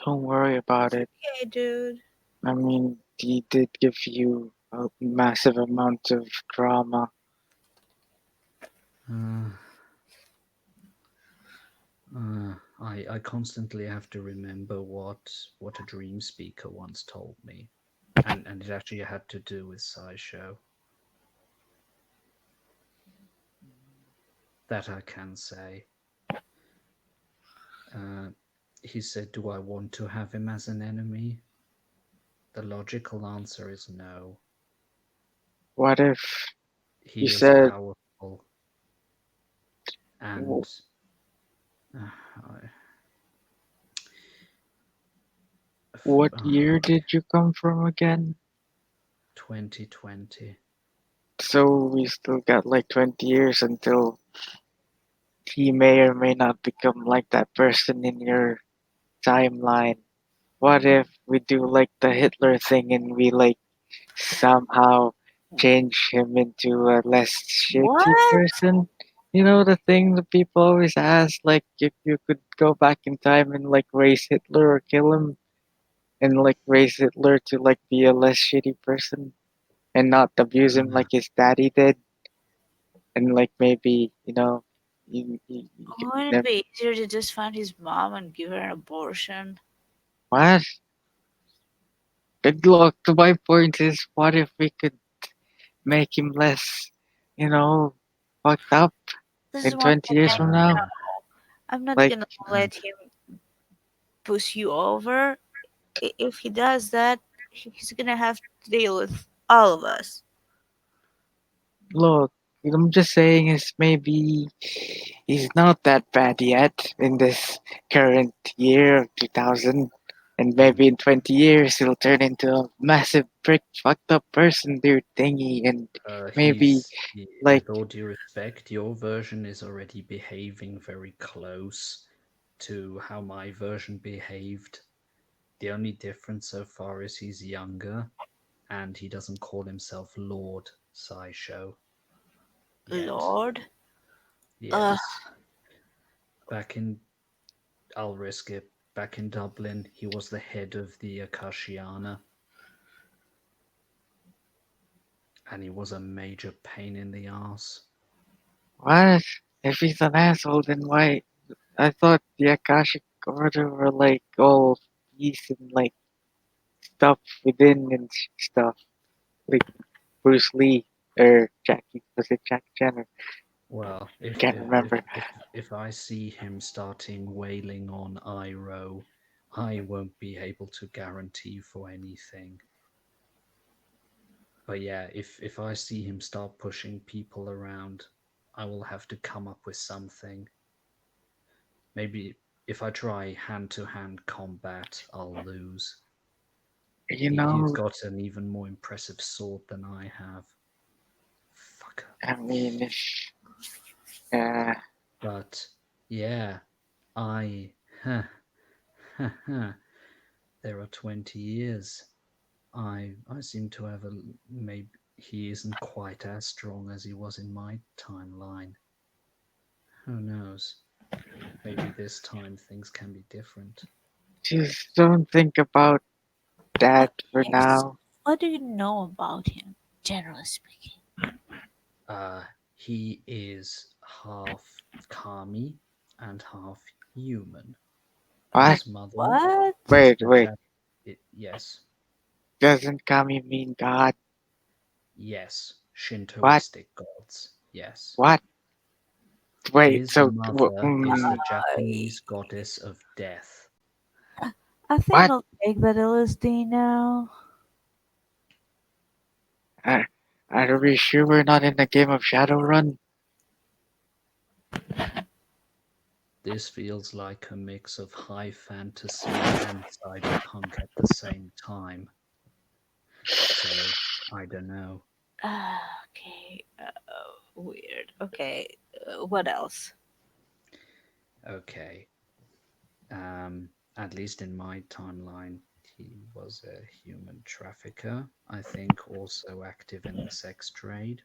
Don't worry about It's it. okay, dude. I mean, he did give you a massive amount of drama. Uh, I constantly have to remember what a dream speaker once told me, and it actually had to do with SciShow. That I can say. Uh, he said, "Do I want to have him as an enemy?" The logical answer is no. What if you He is said, powerful, and uh, I- what uh, year did you come from again? 2020. So we still got like 20 years until he may or may not become like that person in your timeline. What if we do like the Hitler thing and we like somehow change him into a less shitty What? person? You know the thing that people always ask, like if you could go back in time and like raise Hitler or kill him, and like raise Hitler to like be a less shitty person and not abuse him Uh, like his daddy did, and like maybe you could Wouldn't it never. be easier to just find his mom and give her an abortion? What? Good luck. To my point is, what if we could make him less, you know, fucked up This is in one 20 thing years I'm from not now? gonna. I'm not Like, gonna uh, let him push you over. If he does that, he's gonna have to deal with all of us. look, I'm just saying is maybe he's not that bad yet in this current year of 2000. And maybe in 20 years he'll turn into a massive brick fucked up person, dude thingy. And maybe, like, with all due respect, your version is already behaving very close to how my version behaved. The only difference so far is he's younger and he doesn't call himself Lord SciShow yet. Lord, uh, Yes. Back in, I'll risk it, back in Dublin, he was the head of the Akashiana and he was a major pain in the ass. what? If he's an asshole, then why? I thought the Akashic Order were like all peace and like stuff within and stuff. Like Bruce Lee or Jackie, was it Jackie Chan? Well, Can't remember. if I see him starting wailing on Iroh, I won't be able to guarantee for anything. But yeah, if I see him start pushing people around, I will have to come up with something. Maybe if I try hand to hand combat, I'll lose. You He's know, got an even more impressive sword than I have. Fucker. I mean, if uh, But yeah, I. There are 20 years. I seem to have a maybe he isn't quite as strong as he was in my timeline. Who knows? Maybe this time things can be different. just don't think about that for okay. now. What do you know about him, generally speaking? Uh, he is half kami and half human. What? His mother What? is Wait, the wait. yes, Doesn't kami mean God? yes, What? Shintoistic gods. Yes. What? Wait. His So, mother is the Japanese I, goddess of death. I think what? I'll take that LSD now. I, are we sure we're not in a game of Shadowrun? This feels like a mix of high fantasy and cyberpunk at the same time. So, I don't know. Okay. Weird. Okay. What else? Okay. Um, at least in my timeline, he was a human trafficker. I think also active in the sex trade.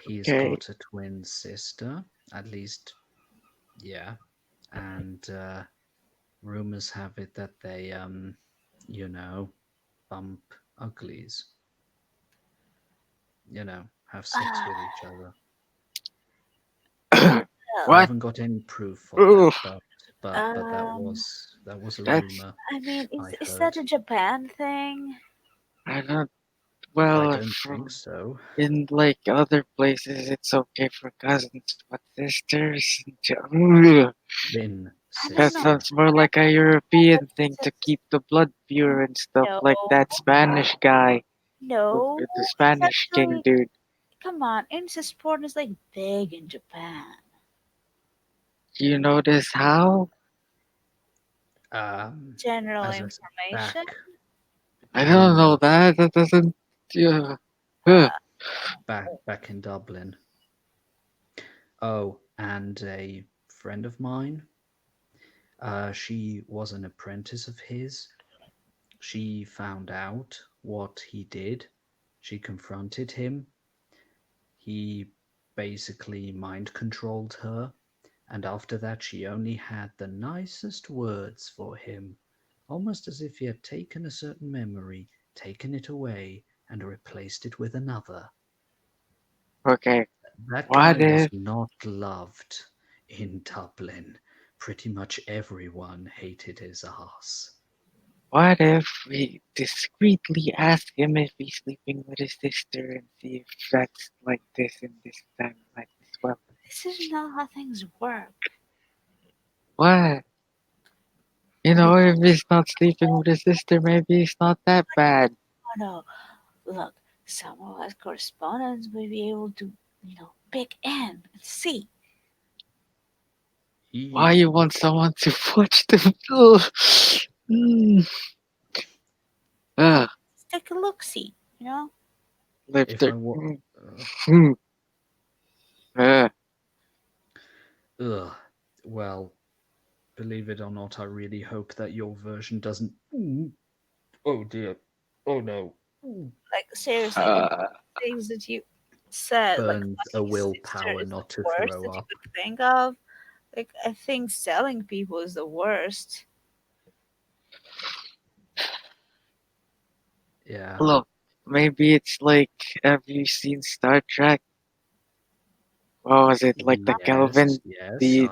He's Okay. got a twin sister, at least, yeah. And rumors have it that they, you know, bump uglies, have sex with each other. I Well, What? haven't got any proof for that, Ugh, but um, that was a that's rumor I mean, I is that heard. a Japan thing? I don't. I Well, don't think from so. in like other places, it's okay for cousins, but sisters. Ugh, Twin I don't that know. sister. sounds more like a European thing to Just keep the blood pure and stuff, no, like that Spanish guy, no. the It's Spanish king actually dude. come on. Incest porn is like big in Japan. You notice how? General As I said, information. back I don't know rumor, that. That doesn't. Uh, uh, Uh, back in Dublin. Oh, and a friend of mine. She was an apprentice of his. She found out what he did. She confronted him. He basically mind controlled her, and after that, she only had the nicest words for him, almost as if he had taken a certain memory, taken it away, and replaced it with another. okay. That guy What was if? not loved in Dublin. Pretty much everyone hated his ass. What if we discreetly ask him if he's sleeping with his sister and see if that's like this in this timeline as well? this is not how things work. What? You Because know, if he's not sleeping with his sister, maybe he's not that bad. no, look, some of us correspondents will be able to, pick in and see. Why He, you want someone to watch them? Ugh. Mm. Ugh. Let's take a look, see. if Lifter. I wa- Mm. uh, Mm. Ugh. ugh, well, believe it or not, I really hope that your version doesn't. Ooh, oh dear. Oh no. Ooh. Like seriously, the Uh, things that you said, like Burns a fucking sister, willpower is the not to worst throw that you up. could think of. Like I think selling people is the worst. Yeah. look, maybe it's like, have you seen Star Trek? What was it like the Yes, Kelvin? yes. The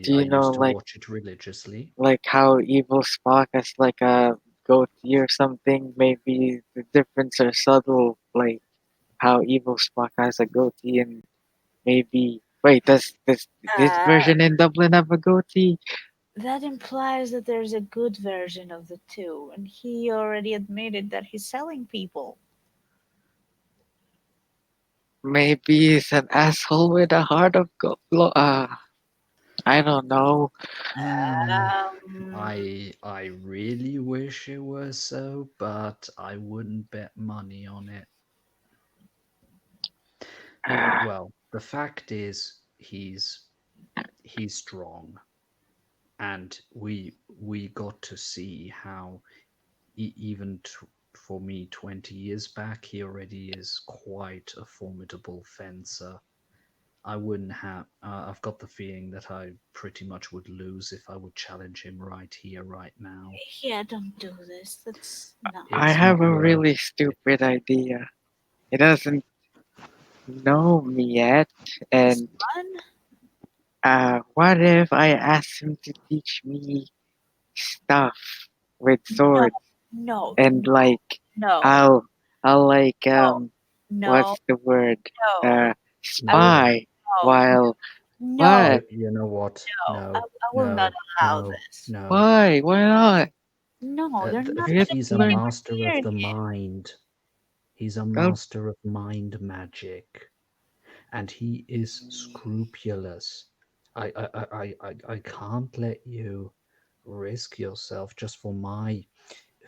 do I you know used to like watch it religiously. how evil Spock has like a goatee or something? Maybe the difference are subtle, like how evil Spock has a goatee and maybe wait, does this Uh, version in Dublin have a goatee? that implies that there's a good version of the two, and he already admitted that he's selling people. Maybe he's an asshole with a heart of gold. I don't know. Mm, Um, I really wish it was so, but I wouldn't bet money on it. Well, the fact is he's strong, and we got to see how even for me 20 years back he already is quite a formidable fencer. I wouldn't have. I've got the feeling that I pretty much would lose if I would challenge him right here, right now. yeah, don't do this. That's no. I It's have not a worth really it. stupid idea. He doesn't know me yet, This and one? what if I ask him to teach me stuff with No, swords no, and like no, I'll I'll like no, no, what's the word no. I will No, spy no, while no, what you know what? no. I, No, I will not no, allow no, this. no. why not? No, they're not Get gonna He's be a learn anywhere master of near the him. mind. He's a Well, master of mind magic, and he is scrupulous. I can't let you risk yourself just for my.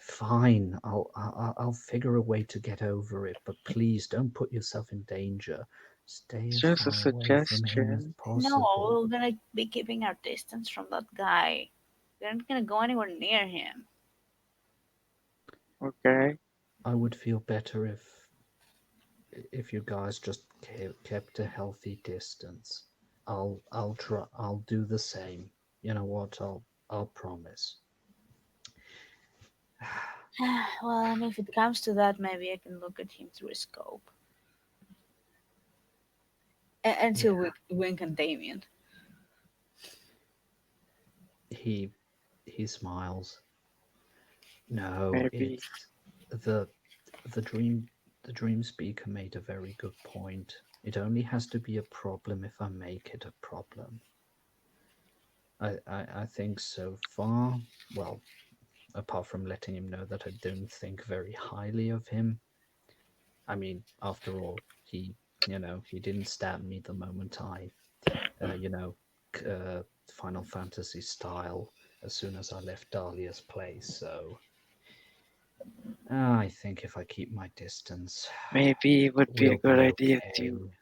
Fine, I'll figure a way to get over it, but please don't put yourself in danger. Stay it's as just a far away from him as suggestion. No, possible. we're gonna be keeping our distance from that guy. We're not gonna go anywhere near him. Okay. I would feel better if you guys just kept a healthy distance. I'll try. I'll do the same. You know what? I'll promise. Well, and if it comes to that, maybe I can look at him through a scope. Until Yeah. we wink and Damien. He he smiles. No, Maybe. it's the the dream the dream speaker made a very good point. It only has to be a problem if I make it a problem. I think so far, well, apart from letting him know that I don't think very highly of him. I mean, after all, he didn't stab me the moment I, uh, you know, Final Fantasy style as soon as I left Dahlia's place. So I think if I keep my distance, Maybe it would be a we'll good be idea to okay.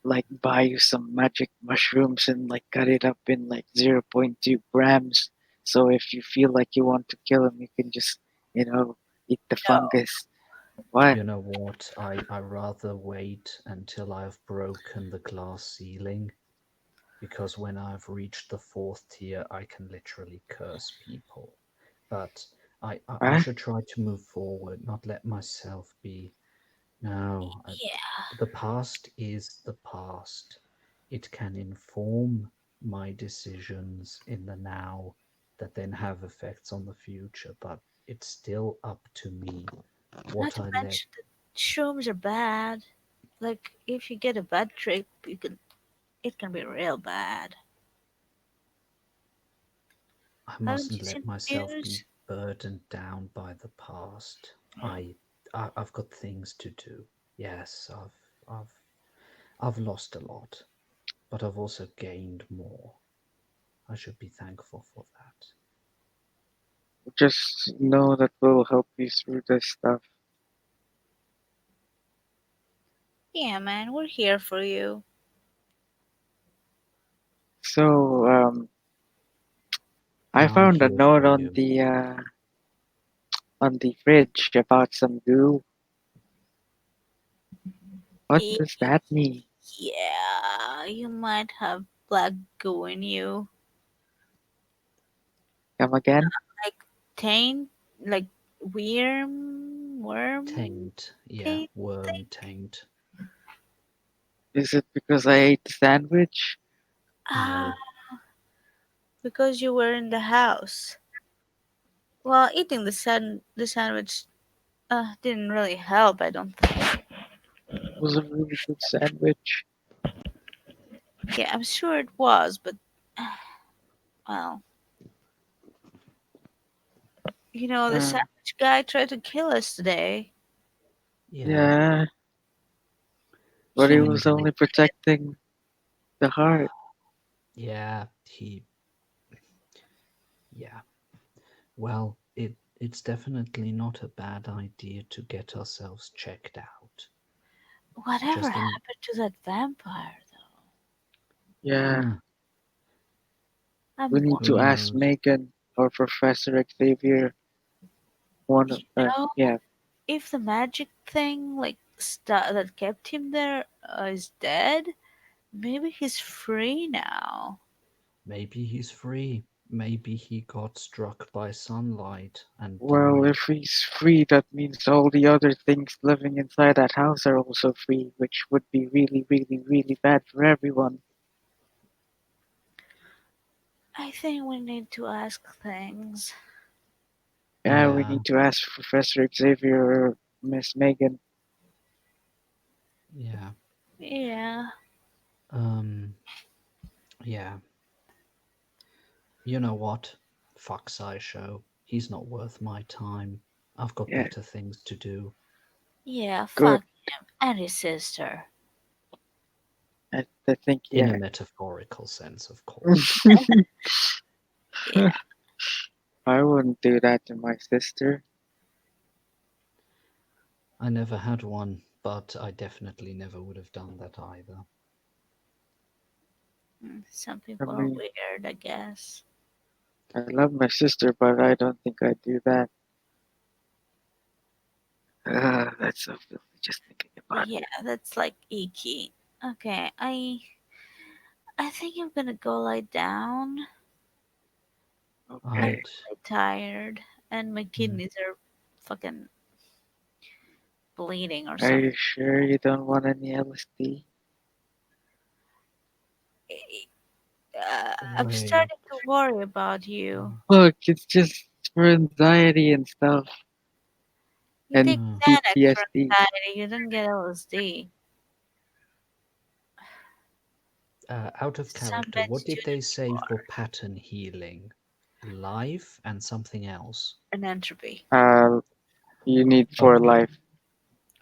like buy you some magic mushrooms and like cut it up in like 0.2 grams. So if you feel like you want to kill him, you can just, you know, eat the No, fungus. What? You know what? I rather wait until I've broken the glass ceiling because when I've reached the fourth tier, I can literally curse people. But I Huh? should try to move forward, not let myself be. No, yeah, the past is the past. It can inform my decisions in the now that then have effects on the future, but it's still up to me not what to I let. mention that shrooms are bad. Like, if you get a bad trip, it can be real bad. I Haven't mustn't you seen let the myself be news? burdened down by the past. I've got things to do. Yes, I've I've lost a lot, but I've also gained more. I should be thankful for that. Just know that we'll help you through this stuff. Yeah, man, we're here for you. So, I And I'm found a here note for you. on the fridge about some goo. What Y- does that mean? Yeah, you might have black goo in you. Come again? Like taint, like worm Taint, yeah, taint worm thing. taint. Is it because I ate the sandwich? Ah, No, because you were in the house. Well, eating the sandwich didn't really help, I don't think. It was a really good sandwich. Yeah, I'm sure it was, but well, the Uh, sandwich guy tried to kill us today. yeah, yeah, but He he was was indeed. only protecting the heart. Yeah, yeah. Well, it's definitely not a bad idea to get ourselves checked out. whatever Just in, happened to that vampire though? Yeah, huh, we I'm need who to wondering. ask knows? Megan or Professor Xavier. You know, Yeah, if the magic thing that kept him there is dead, maybe he's free now. Maybe he's free. Maybe he got struck by sunlight and well, died. if he's free, that means all the other things living inside that house are also free, which would be really, really, really bad for everyone. I think we need to ask things. Yeah, we Yeah, need to ask Professor Xavier or Miss Megan. yeah. Yeah. Um, yeah. You know what? Fuck SciShow. He's not worth my time. I've got Yeah, better things to do. Yeah, Good. fuck him and his sister. I think In a yeah. metaphorical sense, of course. Yeah. I wouldn't do that to my sister. I never had one, but I definitely never would have done that either. Some I people are mean, weird, I guess. I love my sister, but I don't think I'd do that. That's so filthy just thinking about Yeah, that's like icky. Okay, I think I'm gonna go lie down. it. I'm Okay. I'd. really tired, and my Mm, kidneys are fucking bleeding or Are something. you sure you don't want any LSD? I'm wait. starting to worry about you. Look, it's just for anxiety and stuff You and take Uh, Xanax for PTSD. anxiety. You don't get LSD. out of Some character, what meds do did they need say for more. pattern healing? Life and something else. An entropy. Uh, you need for Okay. life.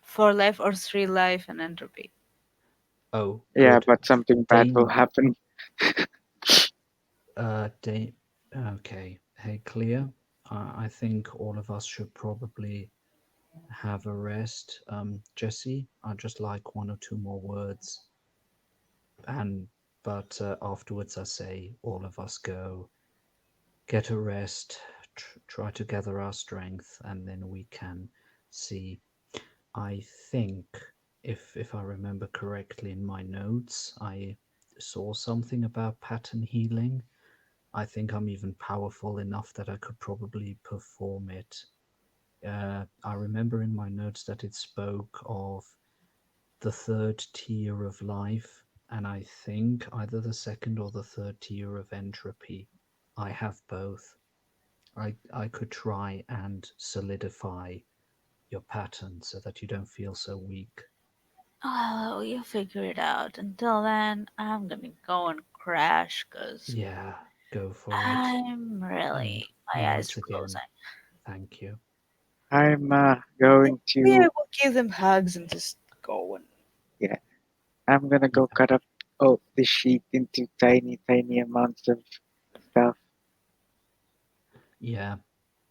4 life or 3 life and entropy. Oh, Yeah, good. but something bad will Dame, happen. Dame. Okay. Hey, Clea. I think all of us should probably have a rest. Jesse, I'd just like one or two more words, and but afterwards, I say all of us go get a rest, try to gather our strength, and then we can see. I think, if I remember correctly in my notes, I saw something about pattern healing. I think I'm even powerful enough that I could probably perform it. I remember in my notes that it spoke of the third tier of life, and I think either the second or the third tier of entropy. I have both. I could try and solidify your pattern so that you don't feel so weak. Oh, you figure it out. Until then, I'm gonna go and crash because Yeah, go for it. I'm And really, my eyes once are closing. again, thank you. I'm going Yeah, to we'll give them hugs and just go and. yeah. I'm gonna go Yeah, cut up the sheet into tiny amounts of stuff. yeah.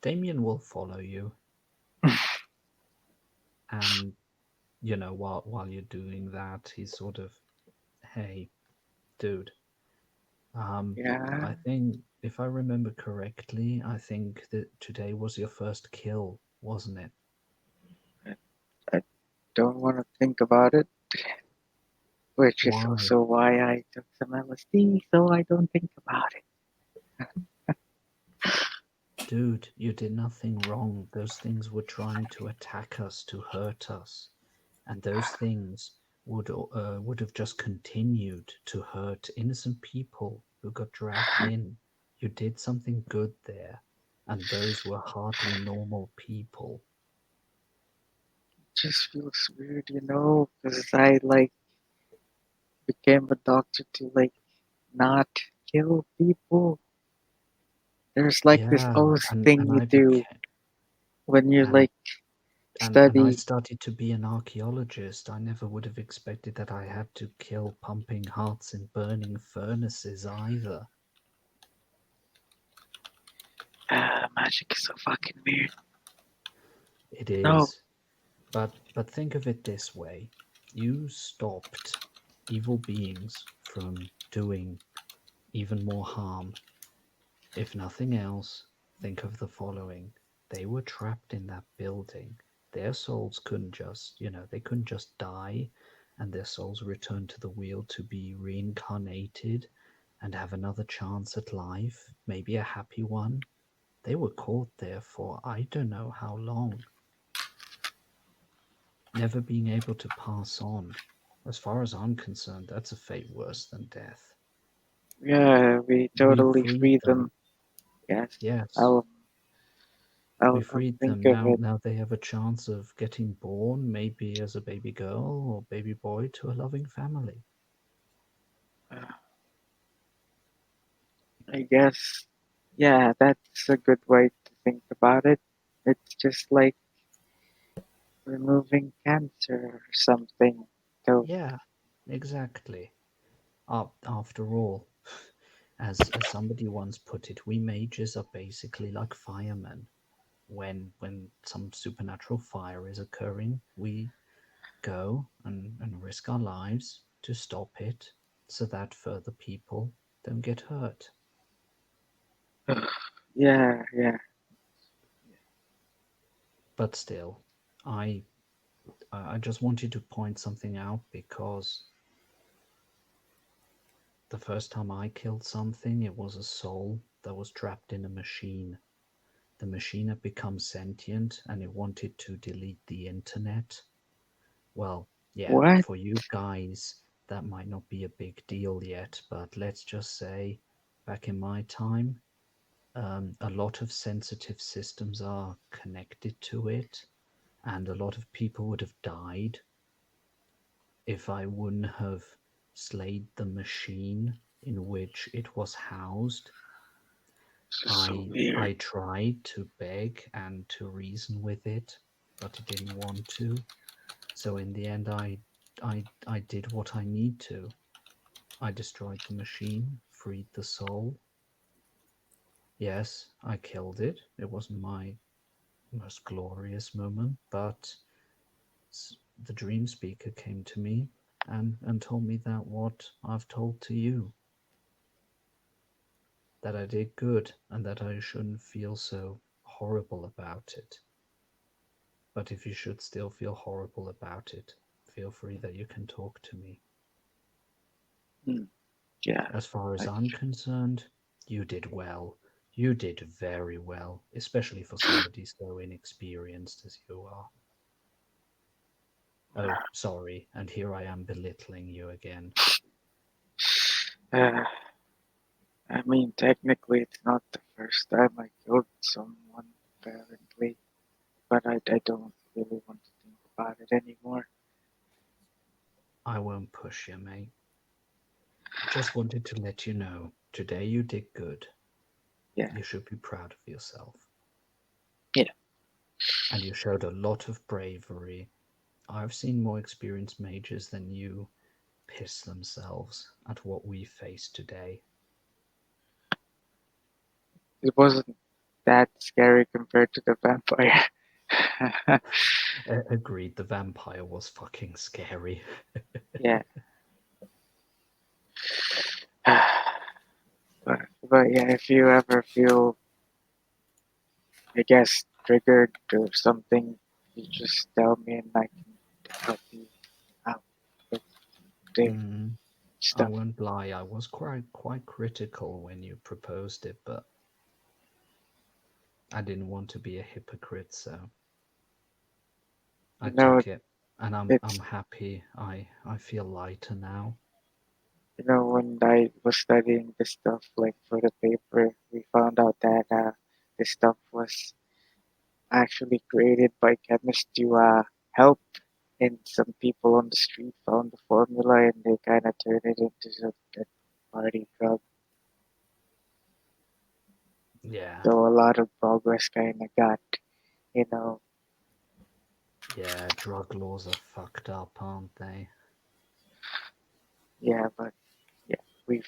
Damien will follow you, and while you're doing that, he's sort of, hey, dude. Um, Yeah, I think if I remember correctly, I think that today was your first kill, wasn't it? I, I don't want to think about it, which is Why? also why I took some LSD, so I don't think about it. Dude, you did nothing wrong. Those things were trying to attack us, to hurt us, and those things would have just continued to hurt innocent people who got dragged in. You did something good there, and those were hardly normal people. Just feels weird, because I became a doctor to not kill people. There's this Yeah, oath and thing you I do became when you and and I study. started to be an archaeologist. I never would have expected that I had to kill pumping hearts in burning furnaces either. Magic is so fucking weird. It No, is. But think of it this way. You stopped evil beings from doing even more harm. If nothing else, think of the following. They were trapped in that building. Their souls couldn't just, they couldn't just die and their souls return to the wheel to be reincarnated and have another chance at life, maybe a happy one. They were caught there for I don't know how long, never being able to pass on. As far as I'm concerned, that's a fate worse than death. yeah, we We totally freed free them. them. Yes, Yes, I'll we I'll freed think them. of Now it. now they have a chance of getting born, maybe as a baby girl or baby boy, to a loving family. Uh, I guess, yeah, that's a good way to think about it. It's just removing cancer or something. So, Yeah, exactly. After all, as somebody once put it, we mages are basically like firemen. When some supernatural fire is occurring, we go and risk our lives to stop it so that further people don't get hurt. yeah, yeah. But still, I I just wanted to point something out because the first time I killed something, it was a soul that was trapped in a machine. The machine had become sentient and it wanted to delete the internet. Well, yeah, What? for you guys, that might not be a big deal yet, but let's just say back in my time, a lot of sensitive systems are connected to it, and a lot of people would have died if I wouldn't have slayed the machine in which it was housed. This is so I weird. tried to beg and to reason with it, but it didn't want to. So in the end, I did what I need to. I destroyed the machine, freed the soul. Yes, I killed it. It wasn't my most glorious moment, but the dream speaker came to me and told me that what I've told to you, that I did good and that I shouldn't feel so horrible about it. But if you should still feel horrible about it, feel free that you can talk to me. Hmm. Yeah, As far as I, I'm concerned, you did well. You did very well, especially for somebody so inexperienced as you are. Oh, sorry, and here I am belittling you again. uh, I mean, technically, it's not the first time I killed someone, apparently, but I don't really want to think about it anymore. I won't push you, mate. Just wanted to let you know today you did good. Yeah, You should be proud of yourself. yeah. And you showed a lot of bravery. I've seen more experienced mages than you piss themselves at what we faced today. It wasn't that scary compared to the vampire. Agreed, the vampire was fucking scary. Yeah. But yeah, if you ever feel, I guess, triggered or something, you just tell me and I can help you out with the Mm, I stuff. won't lie, I was quite critical when you proposed it, but I didn't want to be a hypocrite, so I You know, took it, and I'm it's happy. I feel lighter now. when I was studying this stuff, like for the paper, we found out that this stuff was actually created by chemists to help, and some people on the street found the formula and they kind of turned it into a party drug. Yeah, So a lot of progress kind of got, you know, yeah, drug laws are fucked up, aren't they? yeah, but yeah, we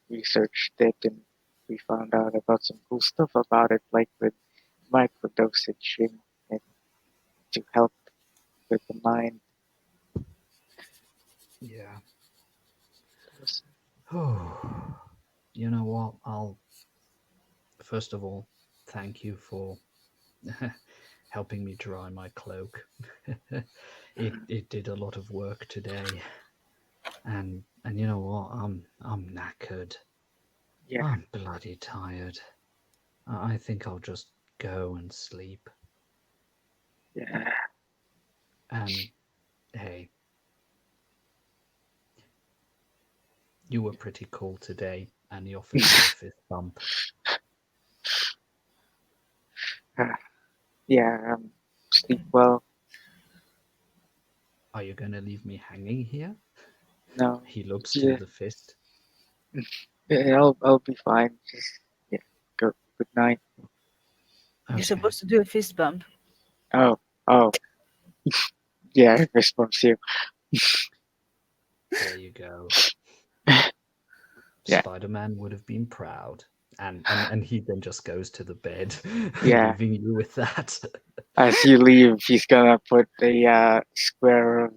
researched it and we found out about some cool stuff about it, like with microdosage and to help with the mind. Yeah. It was, Oh, you know what? I'll first of all thank you for helping me dry my cloak. It did a lot of work today, and you know what? I'm knackered. yeah, I'm bloody tired. I think I'll just go and sleep. yeah, And hey, you were pretty cool today, and he offered me a fist bump. yeah. Sleep well. Are you gonna leave me hanging here? No, He looks to yeah, the fist. yeah, I'll be fine. Just yeah, good night. You're Okay. supposed to do a fist bump. Oh, oh, yeah, response you. There you go. Yeah, Spider-Man would have been proud. And he then just goes to the bed, yeah. leaving you with that. As you leave, he's gonna put a square of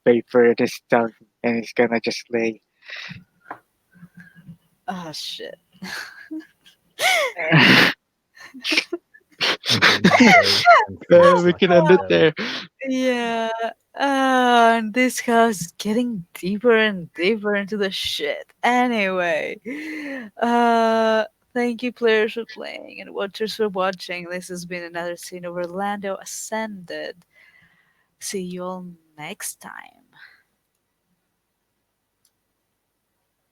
paper in his tongue, and he's gonna just lay. Oh shit. And then he goes and sleeps We like can a end it fairy. there. Yeah. And this house is getting deeper and deeper into the shit. Anyway, thank you, players, for playing and watchers for watching. This has been another scene of Orlando Ascended. See you all next time.